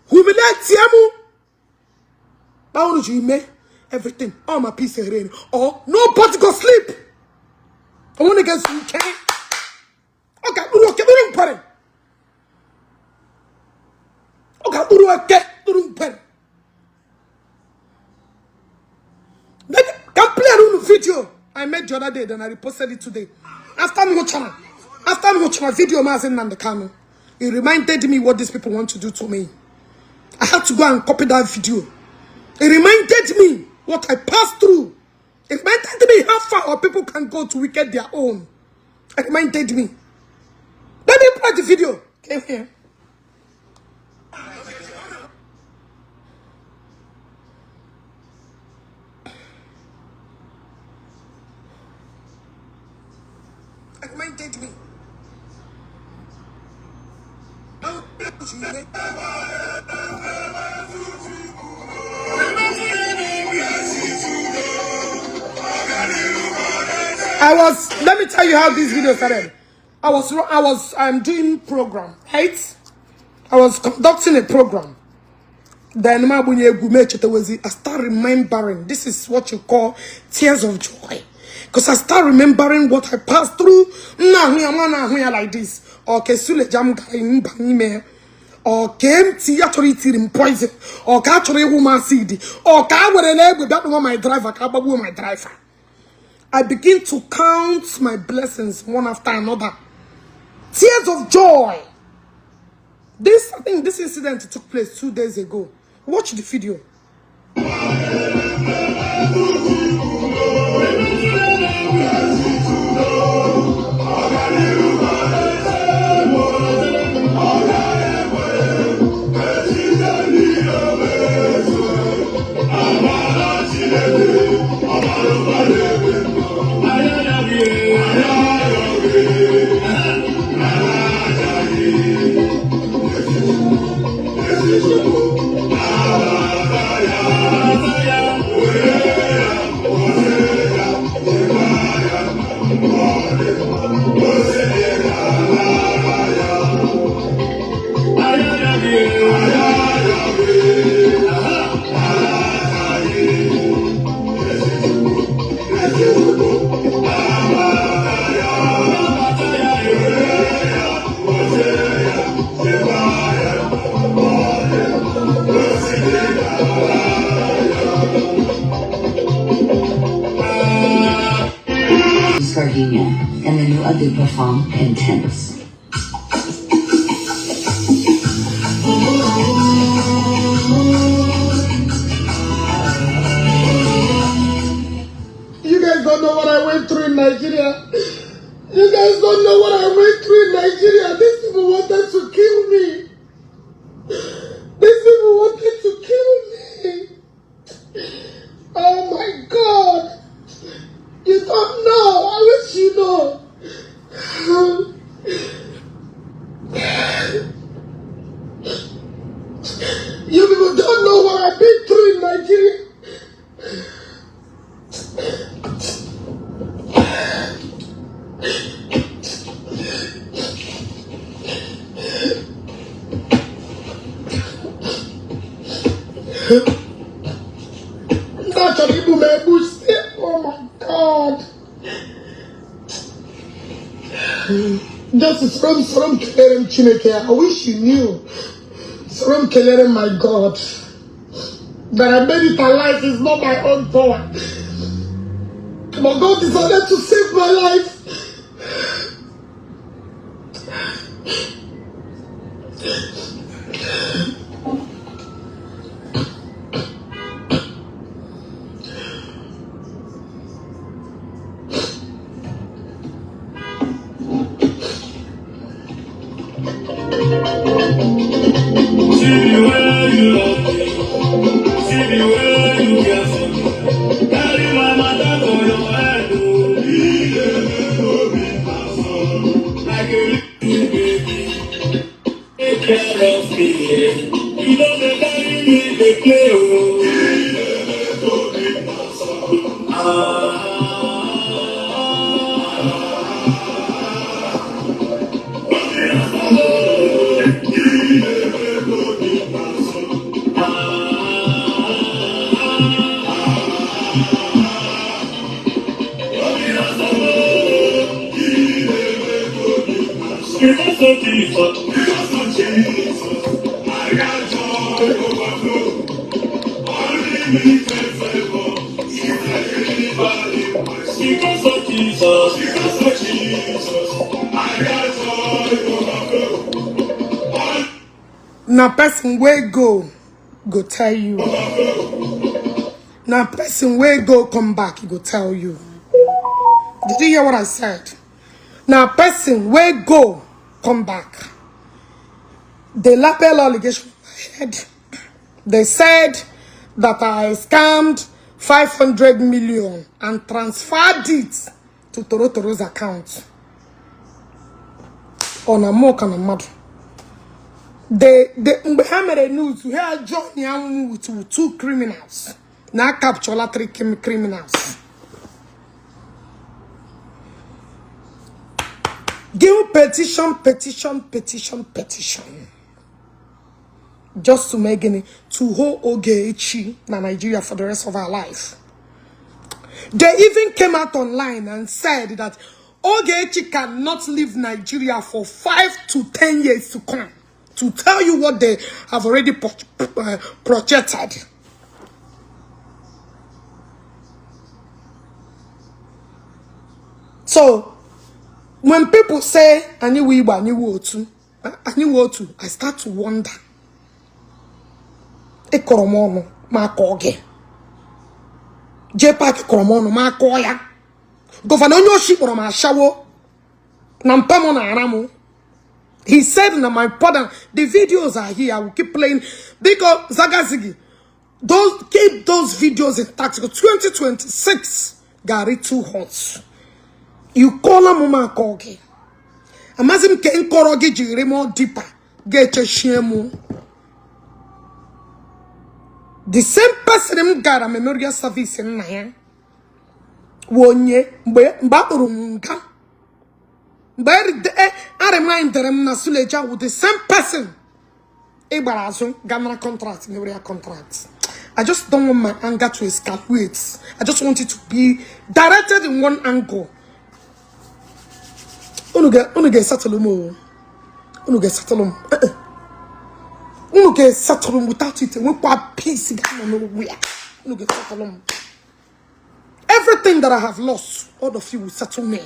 Who will let Tiamu? But who juri me everything? All my piece of rain. Or nobody go sleep. I want to get some okay. Okay, we don't Okay, can play a video I made the other day, then I reposted it today. After me watching my video, on the camera, it reminded me what these people want to do to me. I had to go and copy that video. It reminded me what I passed through. It reminded me how far our people can go to wicked their own. It reminded me. Let me play the video. Okay, here. Let me tell you how this video started. I'm doing program, right? I was conducting a program. Then I start remembering. This is what you call tears of joy. Because I start remembering what I passed through. Like this. Okay, Sule Jam guy or came to actually in poison. Or actually woman seed. Or car with a leg with that one my driver, my driver. I begin to count my blessings one after another. Tears of joy. I think this incident took place 2 days ago. Watch the video. Gardenia, and the new Adubafam intense. You guys don't know what I went through in Nigeria. You guys don't know what I went through in Nigeria. These people wanted to kill me. These people wanted to kill me. Oh my God. You don't know. I wish you know. You people don't know what I've been through in Nigeria. Oh my God. Just from Kellerem Chineke. I wish you knew. From Kellerem, my God. That I made it alive is not my own power. But God decided to save my life. Now person where go tell you. Now person where go come back, he go tell you. Did you hear what I said? Now person where go come back. They lapel allegation on my head. They said that I scammed 500 million and transferred it to Torotoro's account. On a mock and a mad. they hammer news to hear join him with two criminals. Now capture 3 criminals. Give petition. Just to make it to hold Ogechi na Nigeria for the rest of our life. They even came out online and said that Ogechi cannot leave Nigeria for 5 to 10 years to come. To tell you what they have already projected. So, when people say, I start to wonder. Ekoromono, ma koge. Jpac ekoromono, ma koya. Governor Yoshi or ma shawo. Nampamo na aramu. He said in my pardon, the videos are here. I will keep playing. Because Zagazigi, keep those videos intact. 2026, Gary too hot. You call a mama koge. Amazim ke inkoroge jiremo deeper. Get a shemu. The same person got a memorial service in Naya. Wonye, Mbakurunga. But I remind them Nasuleja with the same person. Ebarazo, Gamma contract, memorial contract. I just don't want my anger to escalate. I just want it to be directed in one angle. Unuge settle. Unuge settle. Unuge settle without it. We want peace. Unuge settle. Everything that I have lost, all of you will settle me.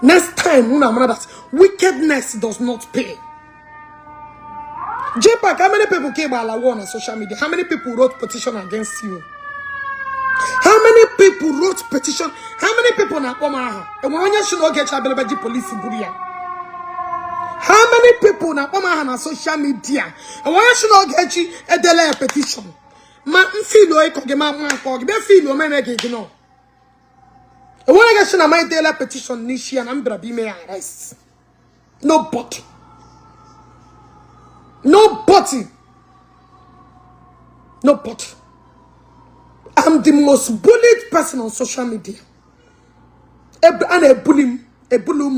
Next time, that wickedness does not pay. Jpac, how many people came out on social media? How many people wrote petition against you? How many people wrote petition? How many people na Omaha? And when you should not get Chabelabaji police in Buria? How many people na Omaha na social media? And when you should not get you a delay petition? Man, feel like you feel you know. And when I get you my delay petition, Nishi and Ambra be may arrest. Nobody. I'm the most bullied person on social media. And a bully, a bully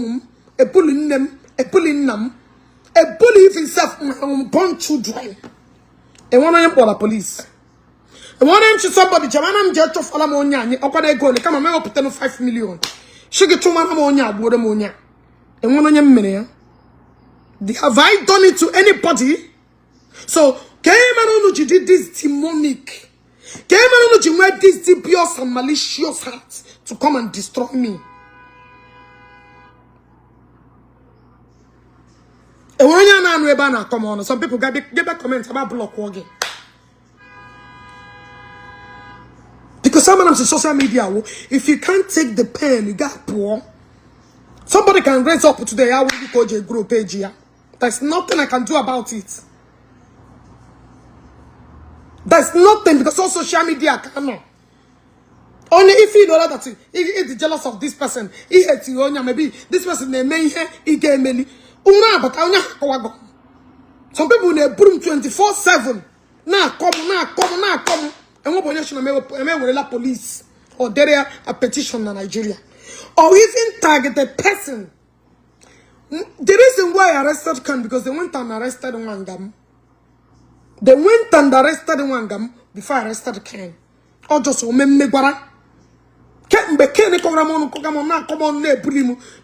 them, a bully himself, born children. And one of them call the police. And one of them somebody, Jamanam Judge of Alamonia, or what I go, they come and make up 5 million. She get 2 Manamonia, Bodamonia. And one of them many. Have I done it to anybody? So, Kayman did this demonic. Kayman where this dubious and malicious heart to come and destroy me. And when you're not rebana, come on. Some people get back comments about block walking. Because someone on social media, if you can't take the pen, you got poor. Somebody can raise up today. I will be called a group page here. There's nothing I can do about it. There's nothing because all social media cannot. Only if you know that he is jealous of this person, he hates you, maybe this person they may hear, he gave me. Some people they put him 24/7. Now come. And what position may police or there a petition in Nigeria. Or even target the person. The reason why I arrested Khan because they went and arrested Wangam. They went and arrested Wangam before I arrested Khan. Or just Megwara.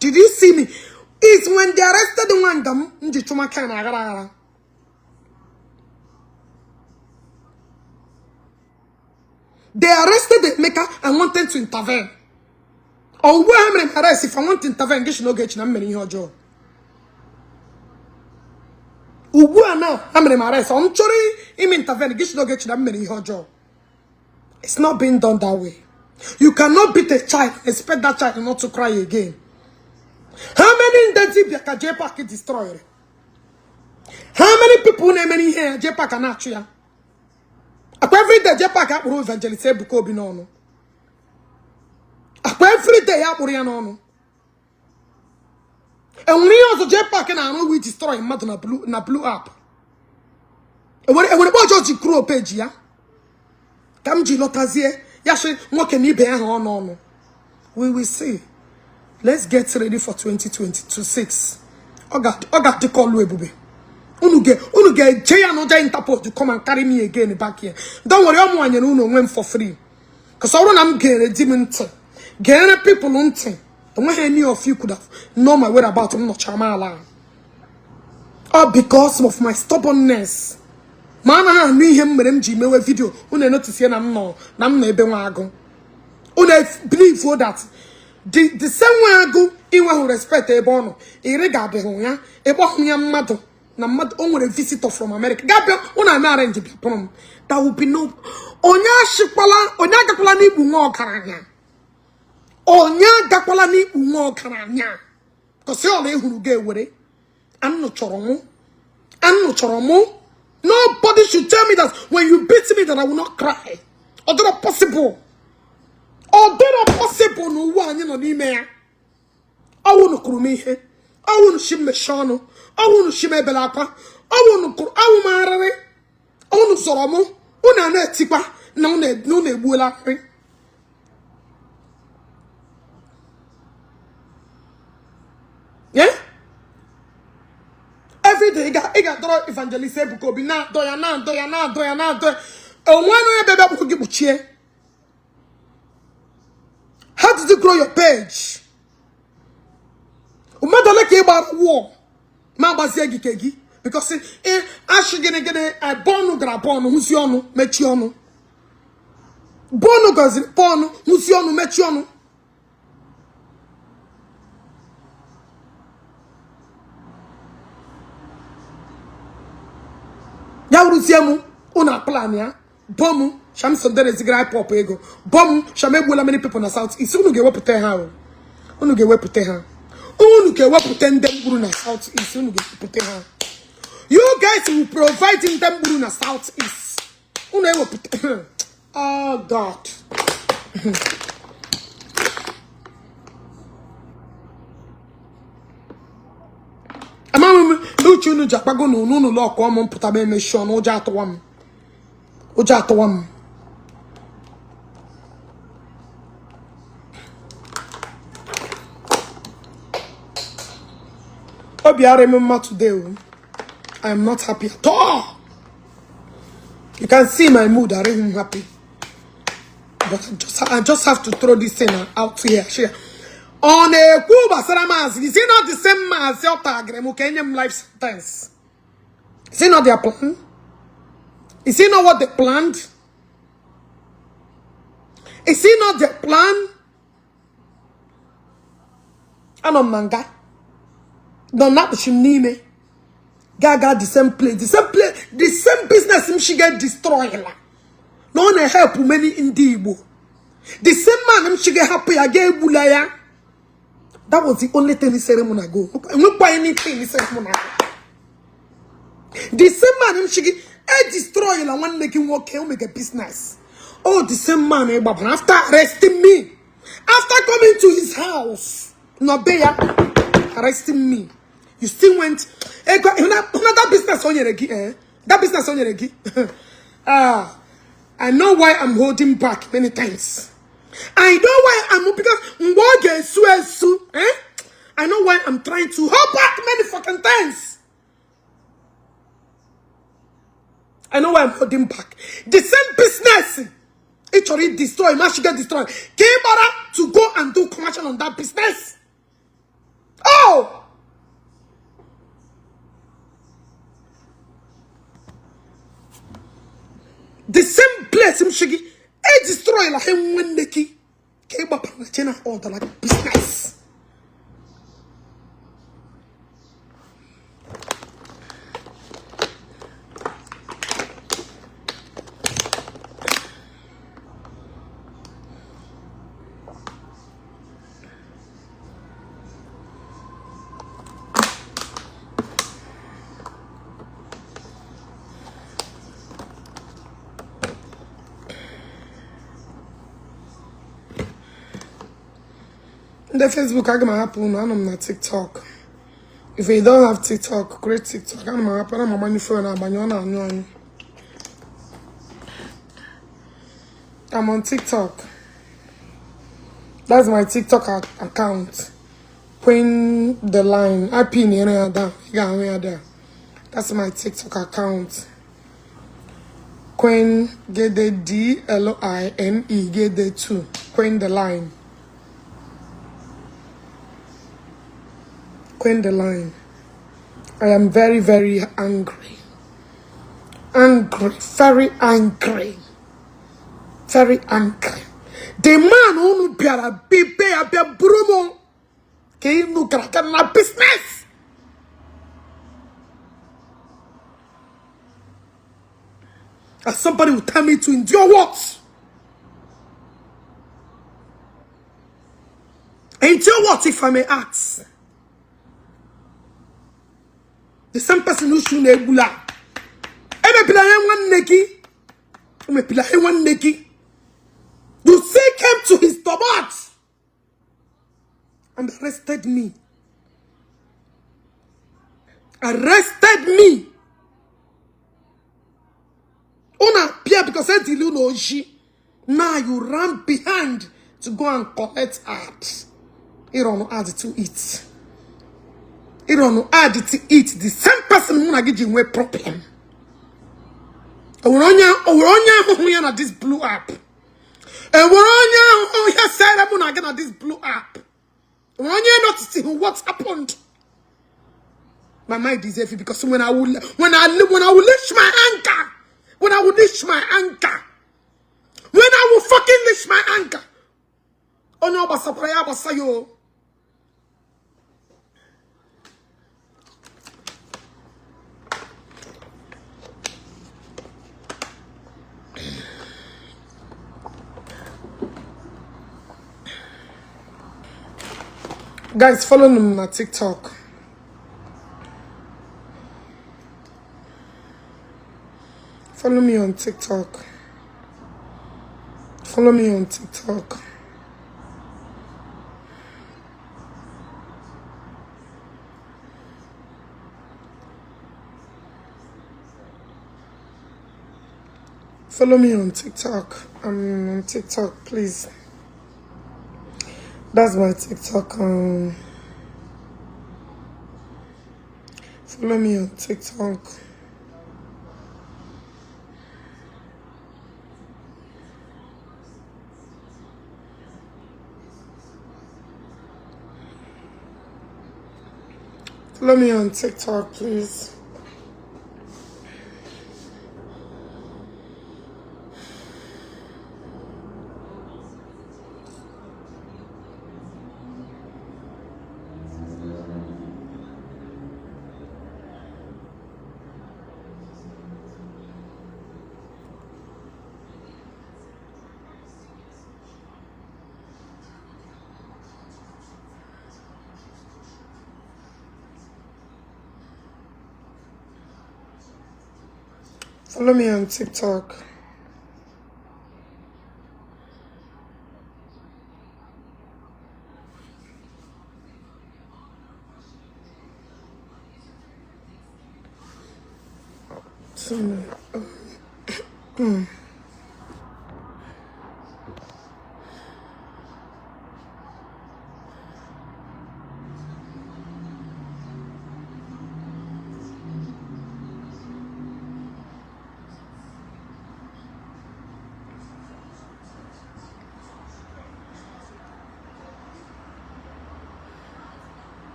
Did you see me? It's when they arrested Wangam, Njituma Khan. They arrested the maker and wanted to intervene. Or where I'm arrest if I want to intervene, get no get in your job. Now, I'm arrest. I'm sorry, him intervene, get no get in your job. It's not being done that way. You cannot beat a child, expect that child not to cry again. How many intensive Jpac destroyed? How many people name any here Jpac and Atria? Every day Jpac will evangelist Buko Binono. Every day I will. And when he also Jpac and I know we destroy mad na blue app. And when about just crew page, yeah. Kamji lotazie, yashi what can you be on? We will see. Let's get ready for 2026. Oga the call Webube. Unu get Jay another interport to come and carry me again back here. Don't worry, I'm one you went for free. Cause all I'm getting a demon. Getting people on thing. And when any of you could have known my whereabouts, I'm not chamala. All because of my stubbornness. Man, I knew him with MG video. Une notice here, I'm no ebe wago. Une believe for that. The same way I go, he will respect a bono. He regarded him, a bohemia mother. Na mad only a visitor from America. Gabriel, una marriage upon. That will be no. Onya shipala, onya gapola ni bungo karanya. Onya gapola ni bungo karanya. Cause you only who get with it. I'm not choromo. Nobody should tell me that when you beat me that I will not cry. Or that are possible. No one you know ni me. I won't kurumi he. I won't shim me shano. I won't shim me belapa. I won't marry. I won't soromo. Una ne tipa. No ne bula. Yeah? Every day, I got draw evangelist because be na doya. And one way baby will give you cheer. How did you grow your page? Umada like about war. Mamba zegi kegi. Because I should get a bono grapono, musiono, mechiono. Bono gazi pono, musiono, mechiono. Yauru una plan ya. Bomu, sham sondere zigra pop ego. Bomu, shame bula many people in the south. It's unu ge wepute ha. Unu ge wepute ha. Unu ge wepute ndem buru na south east. Unu ge wepute ha. You guys will provide in them buru na south east. Unu ge wepute. Oh God. Amam uchu nu Jpac no lo ko mo puta be me show no oja atowam. Obi I remember today. I am not happy at all. You can see my mood. I am happy. But I just have to throw this thing out here. On a Cuba Saramas, is it not the same as your target? Kenyan life sentence. Is it not their plan? Is it not what they planned? Is it not their plan? Ano manga. Don't not shimnime. Gaga the same place, the same business him she get destroyed. No one help many in Igbo. The same man him she get happy again bulaya. That was the only thing he said him go. Not buy anything he said him go. The same man him she get destroy la one making work can make a business. Oh, the same man after arresting me, after coming to his house, no bear arresting me. You still went that business on your eh? That business on your I know why I'm holding back many times. I know why I'm because I know why I'm trying to hold back many fucking times. I know why I'm holding back. The same business. It already destroyed. Man should get destroyed. Came back to go and do commercial on that business. Oh! The same place him shigi. It destroyed like him when the key. Came back and China all the like business. The Facebook I gonna happen. I'm on TikTok. If you don't have TikTok, create TikTok. I'm on I'm on TikTok. That's my TikTok account. Queen the line. I pin there. That's my TikTok account. Queen get the DLINE get the 2. Queen the line. Queen the line. I am very, very angry. Angry. Very angry. Very angry. The man who be a brumo. Can you crack na business? As somebody will tell me to endure what? Endure what, if I may ask? The same person who should nebula. Ebe pilaye one neki. Ebe pilaye one neki. You see came to his stomach and arrested me. Arrested me. Una Pierre because I tell you no she. Now you run behind to go and collect art. You don't know add to eat. You don't know add to eat. The same person who na give you a problem. Owonya na this blue app. Owonya said I'm gonna get this blue app. Owonya not see what happened. My mind is heavy because when I will reach my anchor, when I will fucking reach my anchor. Oh no, basayo. Guys, follow me on my TikTok. Follow me on TikTok. Follow me on TikTok. Follow me on TikTok. I'm on TikTok, please. That's my TikTok. Follow me on TikTok. Follow me on TikTok, please. Follow me on TikTok.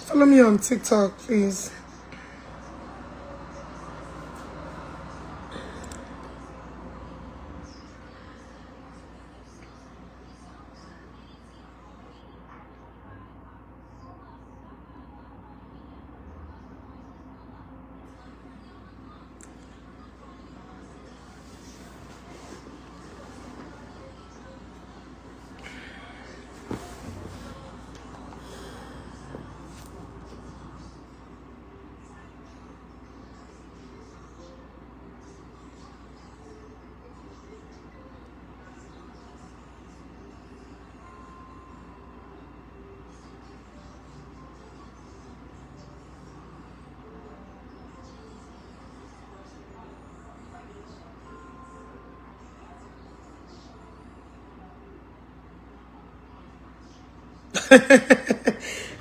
Follow me on TikTok, please.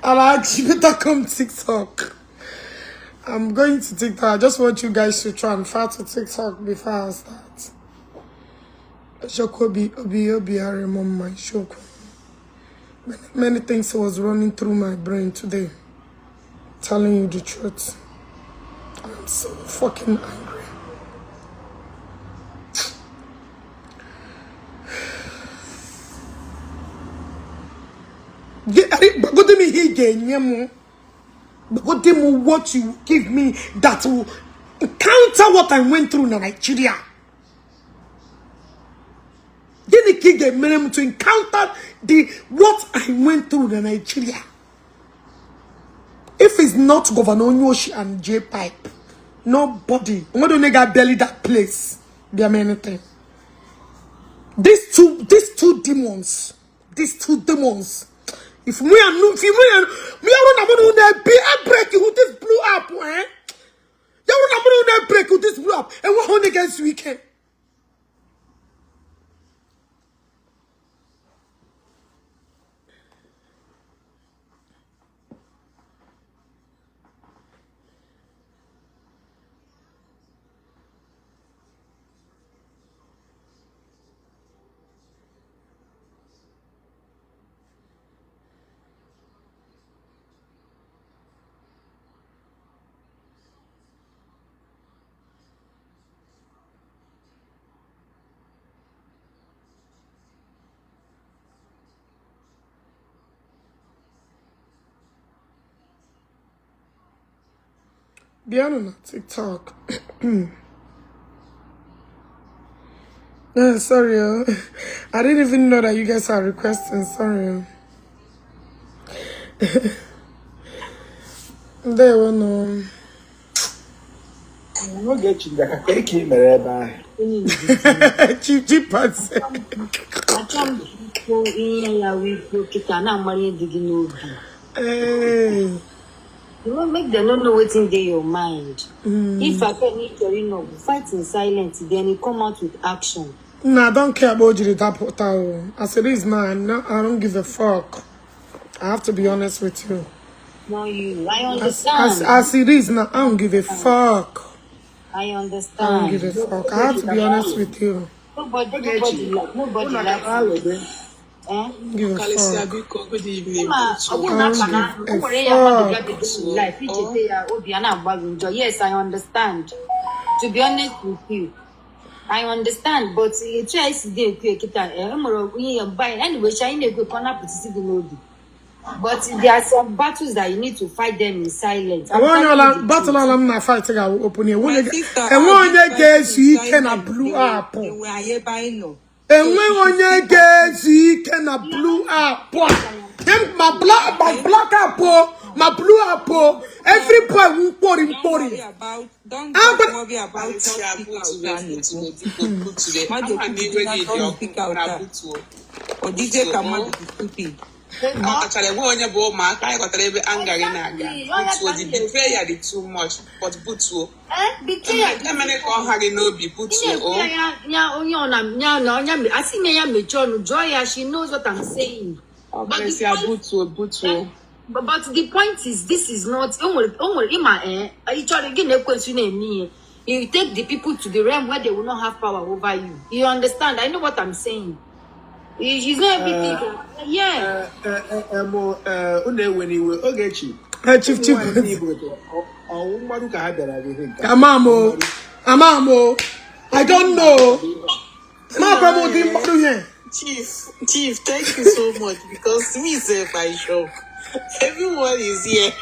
Alex, you better come TikTok. I'm going to TikTok. I just want you guys to transfer to TikTok before I start. Shokobi, Obi, I remember my Shoko. Many things was running through my brain today. Telling you the truth. I'm so fucking angry. Go to me here, what you give me that will counter what I went through in Nigeria. To encounter what I went through in Nigeria. If it's not Governor Onyoshi and Jpac, nobody. I'm gonna nigga belly that place. Be anything. These two demons. If me and me are break you this blew up, eh? You break you this blew up, and what on against weekend? Beyond on TikTok. Sorry, I didn't even know that you guys are requesting. Sorry. There were no. Ogechi Njaka Okeke Njaka. Jpac. You won't make them not know what's in your mind. If I can need to, fight in silence, then you come out with action. Nah, I don't care about you. As it is now, I don't give a fuck. I have to be honest with you. No, I understand. As it is now, I don't give a fuck. I understand. I don't give a fuck. I have to be honest with you. Nobody like Give a fuck. Good evening. Yes, I understand. To be honest with you, I understand, but you try to do anyway, but there are some battles that you need to fight them in silence. I want you battle I'm not fighting. I will open here. And when you guys you can blew up. And when you guys you can blew up. My black apple, my blue apple. Every boy will pour in. Don't worry about stupid. Actually, when you go, my I got a little anger in the betrayal is too much, but Butu. I see me, Joya, she knows what I'm saying. But the point is, this is not. You take the people to the realm where they will not have power over you. You understand? I know what I'm saying. She's not everything. Yeah. Ogechi. Chief. Amamo. I don't know. Chief, thank you so much because me say by show. Everyone is here.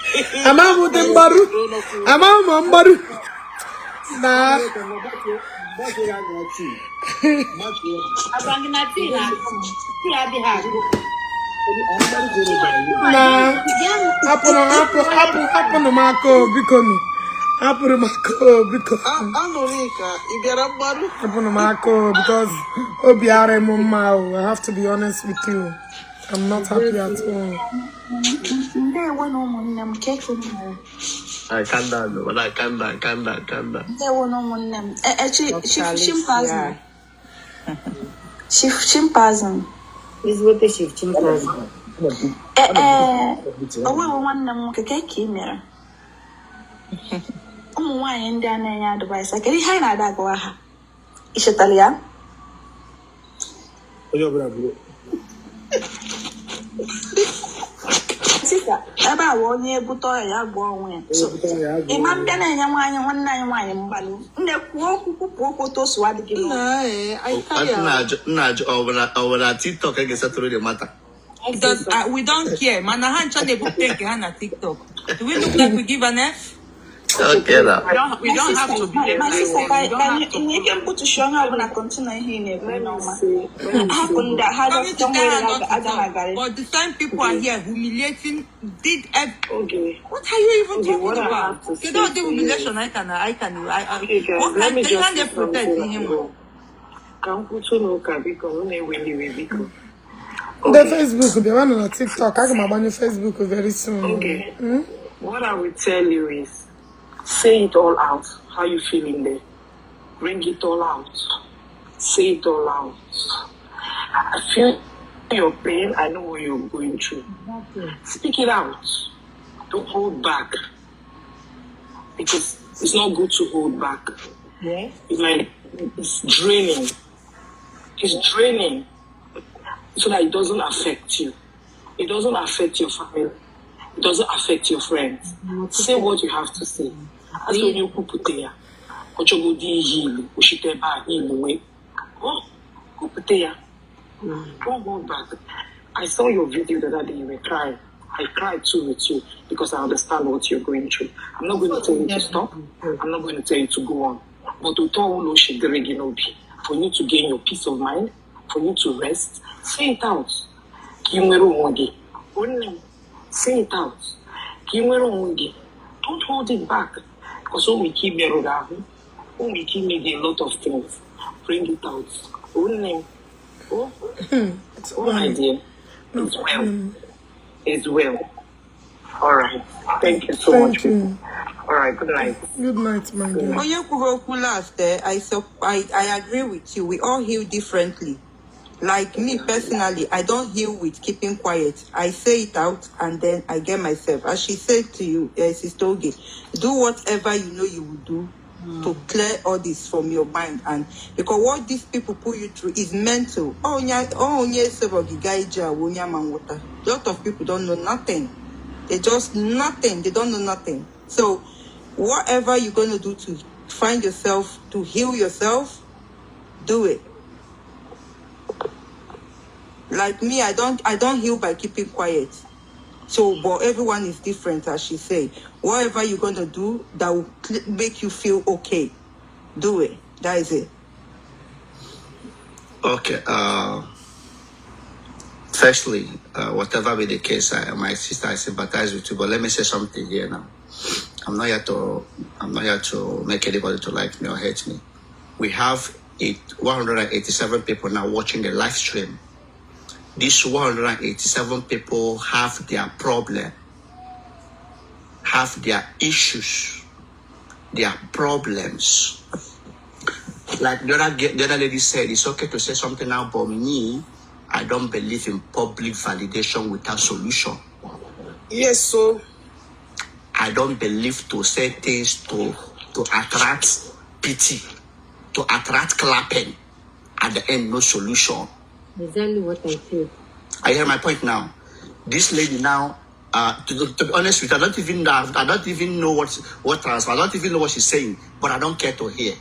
Amamo Dembaru. Nah. Apple no Marco Bicomi. Apple Marco because because Obiare Mumau. I have to be honest with you. I'm not happy at all. I can't down. There were no one name. Actually, Chief Chimpazan. Is what the Chief Chimpazan. nwanne m nwoke ka mere. Ụmụ nwaanyị ndị a na-enye advice kedu ihe anyị na-ada agwa ha ichetala ya onye ọbụla bụrụ sika ebe a onye bute ọya ya gbuo onwe ya ịma mbịa na-enye nwaanyị nwanne anyị nwaanyị mgbalị na-ekwu okwu kwupụ okwu tosu adịghị nna ọbụla TikTok ga-esetụrụ the matter. We don't care. Manahan chane buteke hana TikTok. Do we look like we give an F? Okay, now. We don't have to be there. My sister, you can put to show how when I continue here. But the same people are here humiliating. What are you even talking about? You don't do humiliation. I can. What can they protect him? The Facebook, the one on TikTok. I can on your Facebook very soon. Okay. What I will tell you is, say it all out. How you feeling there? Bring it all out. Say it all out. I feel your pain. I know what you're going through. Speak it out. Don't hold back. Because it's not good to hold back. Yeah. It's draining. It's draining. So that it doesn't affect you. It doesn't affect your family. It doesn't affect your friends. Say what you have to say. As when you put there, what you go do heal, what you tell back heal away. Oh, put there. Don't hold back. I saw your video the other day. You were crying. I cried too with you because I understand what you're going through. I'm not going to tell you to stop. I'm not going to tell you to go on. But to tell you for you to gain your peace of mind, for you to rest, say it out. Say it out. Don't hold it back. Because when we keep making a lot of things, bring it out. Oh, my dear. It's well. It's well. All right. Thank you so much. All right. Good night. Good night, my dear. I agree with you. We all heal differently. Like me personally, I don't heal with keeping quiet. I say it out and then I get myself. As she said to you, Sister Oge, do whatever you know you will do to clear all this from your mind. And because what these people put you through is mental. A lot of people don't know nothing. They just nothing. They don't know nothing. So whatever you're going to do to find yourself, to heal yourself, do it. Like me, I don't heal by keeping quiet. So, but everyone is different, as she said. Whatever you're gonna do that will make you feel okay, do it. That is it. Okay. Firstly, whatever be the case, my sister, I sympathize with you. But let me say something here now. I'm not here to make anybody to like me or hate me. We have 187 people now watching the live stream. These 187 people have their problem, have their issues, their problems. Like the other lady said, it's okay to say something now, but me, I don't believe in public validation without solution. Yes, so I don't believe to say things to attract pity, to attract clapping. At the end, no solution. Exactly what I feel. I hear my point now. This lady now, to be honest with you, I don't even know what transfer. I don't even know what she's saying, but I don't care to hear.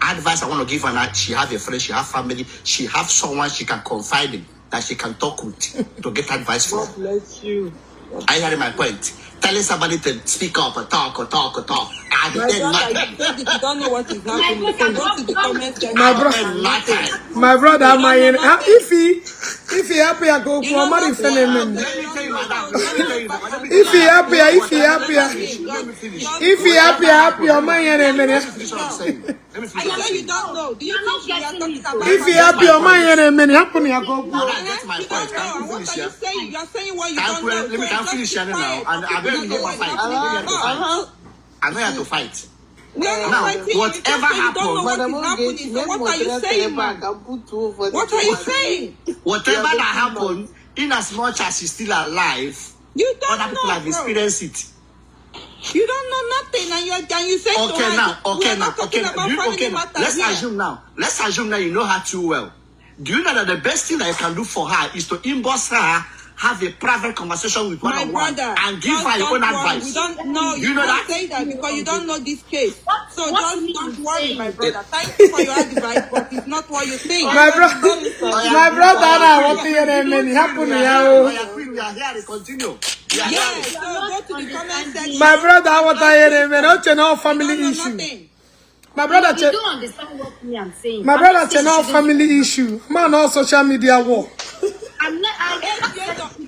Advice I want to give her now, she have a friend, she have family, she have someone she can confide in, that she can talk with to get advice from. God bless you. I hear my point. Telling somebody to speak up or talk. You don't know what is happening. You can go to the comment section. My brother, if he happy, I go for money. If he happy, your money. You don't know. Do you think we are talking about? If he happy, your money. Happen, I go. What are you saying? You are saying what you don't know. Let me finish now. And I don't know what fight. I'm not here to fight. Now, whatever happened, what are you saying? What are you saying? Whatever that happened, in as much as she's still alive, You don't other people know, have bro. experienced it. You don't know nothing, and you say Okay, now, okay, now, okay, about now. family Okay, now. matters Let's here. assume now. Let's assume now you know her too well. Do you know that the best thing that you can do for her is to inbox her, have a private conversation with My one-on-one, brother, and give just her your own don't worry. advice? We don't know. Do you know that? Say that because you don't know this case. So what just me don't you worry, saying? my brother. Thank you for your advice, but it's not what you think. My brother now, what the enemy happen We here? are here to continue. We are Yeah, here. so go to the comment section. My brother, what the enemy? Don't you know family issue? Nothing. My brother, You don't understand what me I'm saying. my I'm brother, not saying channel you shouldn't- family issue. Man, all social media war. I'm not.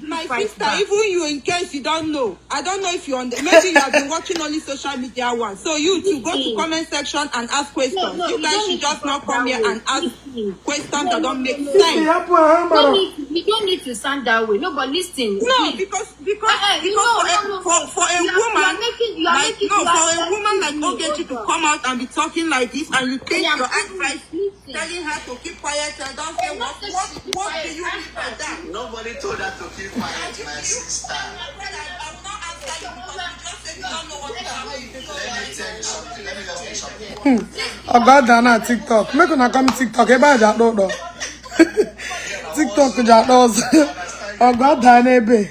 My sister, even you, in case you don't know, I don't know if you maybe you have been watching only social media ones. So you too go to comment section and ask questions. No, you you guys don't should need just to not go come that here way. and ask questions that don't make no. sense. You don't need to sound that way. No, but listen. No, because you for a woman like a woman like Ogechi to come out and be talking like this, and you take Yeah, your listen. advice telling her to keep quiet and don't say what do you mean by that? Nobody told her to keep quiet, my sister. Let me tell you something. Let me just tell you something. Oh God, Dana TikTok. Make una come TikTok. Eba ja do do. TikTok ja do. Oh God, Dana ebe.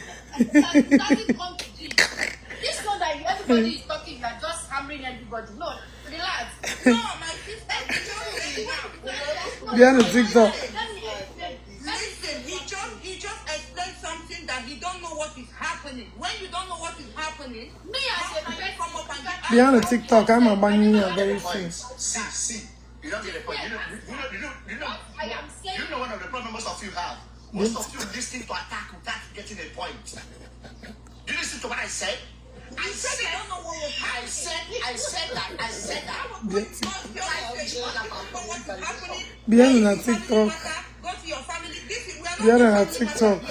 This one that everybody is talking, you are just hammering everybody. No, relax. No, my sister. Behind the TikTok. Listen, he just explained something that he don't know what is happening. When you don't know what is happening, Me as a friend, come up and Behind the TikTok, I'm a banning you very soon. See. You don't get the point. You know. I am saying. You know one of the problems most of you have. Most of you listen to attack without getting a point. Do you listen to what I said? I said that. Behind the TikTok. go to your family. Behind the TikTok.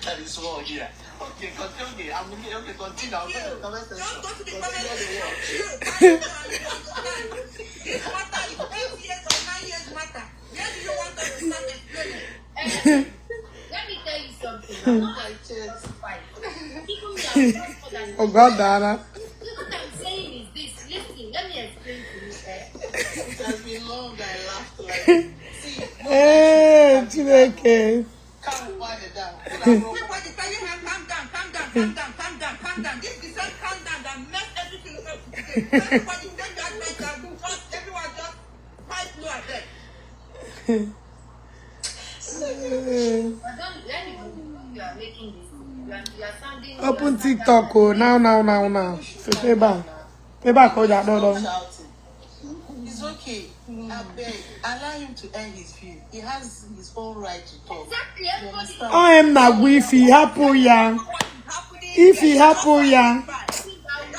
That is wrong here. Okay, continue. I'm okay, continue. I'll go to the comment section. Don't go to the comment section. This matter is 8 years or 9 years matter. Where do you want us to start explaining? Let me tell you something. I'm not a church fight. People me are more than Oh God, Dana. what I'm saying is this. Listen, let me explain to you. It has been long I laughed like see, Hey, Chineke. calm down. Everybody telling her calm down. This is a calm down that messed everything up today. Everybody take that right now. Everyone just fight low at that. You are making this. You are sounding. Open TikTok. Oh, now. So pay back. Pay back. Oh, yeah, no. Shouting. It's okay. I beg. Allow him to earn his view. He has his own right to talk. Exactly. You Everybody. understand? I am not if he happen ya. If he happen ya.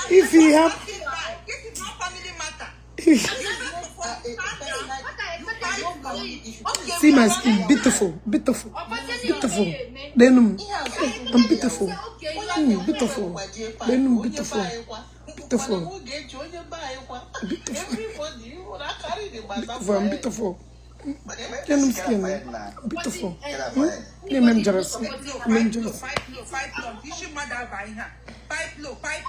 If he happen. This is not family matter. See my skin, beautiful. Then I'm beautiful. Beautiful. Then I'm beautiful. I'm beautiful. Then I'm skin. I'm beautiful. I'm jealous. Fight low. You should mother by her. Fight low. Hey,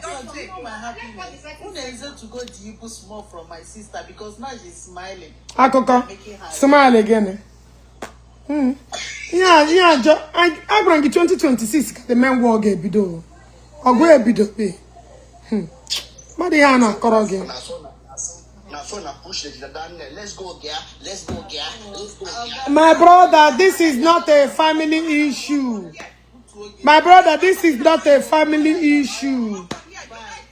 don't say. My happiness. When I said to go deep small from my sister because now she's smiling. Akoko. Smile again. Yeah, I bring 2026 the men war get bido. Or go bido pay. Mariana Koroge. Let's go, girl. My brother, this is not a family issue. My brother, this is not a family issue.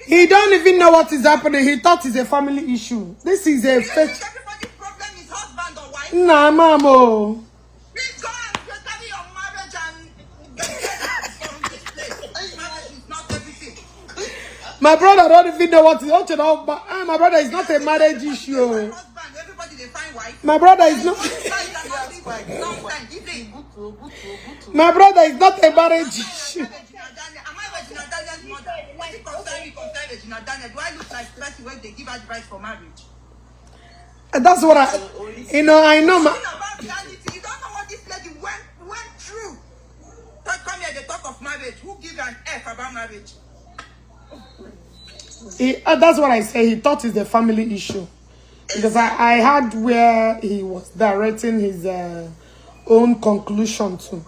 He don't even know what is happening. He thought it's a family issue. This is a fake. Everybody's problem is husband or wife. Nah, mamo. Please go and study your marriage and get from this place. Marriage is not everything. My brother don't even know what is my brother is not a marriage issue. Husband, everybody they find wife. My brother is not. My brother is not a marriage issue. Am I Regina Daniel's mother? What it concern me concern Regina Daniel? Do I look like person when they give advice for marriage? And that's what I know. My About reality, you don't know what this lady of marriage. Who gives an F about marriage? That's what I say. He thought it's a family issue. Because I had where he was directing his own conclusion to.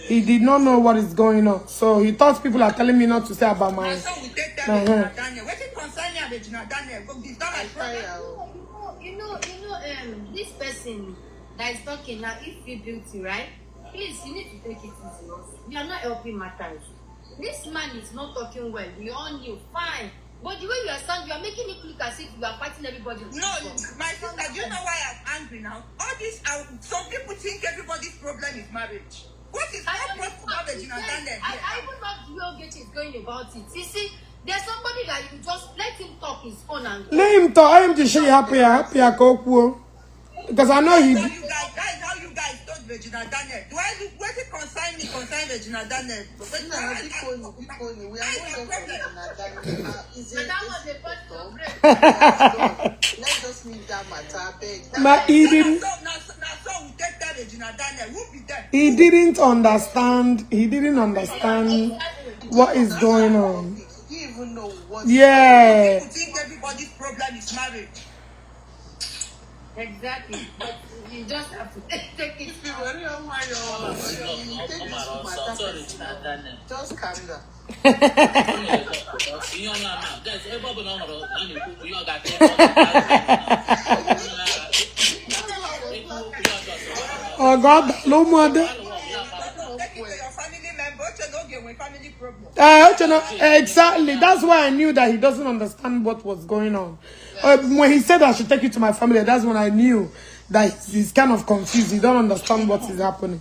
He did not know what is going on. So he thought people are telling me not to say about my... So we take that Daniel. What is concerning Regina Daniel? It's not my problem. This person that is talking now, if you guilty, right? Please, you need to take it easy. You are not helping matters. This man is not talking well. We all knew. Fine. But the way you are standing, you are making it look as if you are fighting everybody. No, my sister, do you know why I'm angry now? All this, some people think everybody's problem is marriage. What is marriage in Daniel? I even know the way Ogechi is going about it. You see, there's somebody that you just let him talk his own and go. Let him talk. I am just happy. Because I know he... That is how you guys told Regina Daniel. Do I look what it concern me? Concern Regina Daniel? We are not going to Regina Daniel. That was the first problem. Let's just leave that matter. But he didn't... He didn't understand. He didn't understand what is going on. You even know what... Yeah. People think everybody's problem is marriage. Exactly. But you just have to take it. Just carry that. Oh God, no mother. Exactly. That's why I knew that he doesn't understand what was going on. When he said I should take you to my family, that's when I knew that he's kind of confused. He don't understand what is happening.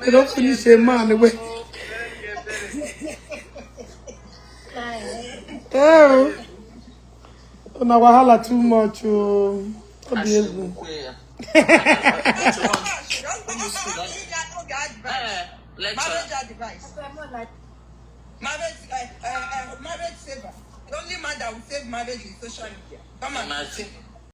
They don't finish a man away. Oh, na wahala too much. Oh, Marriage advice. Marriage saver. The only man that will save marriage is social media. Come on.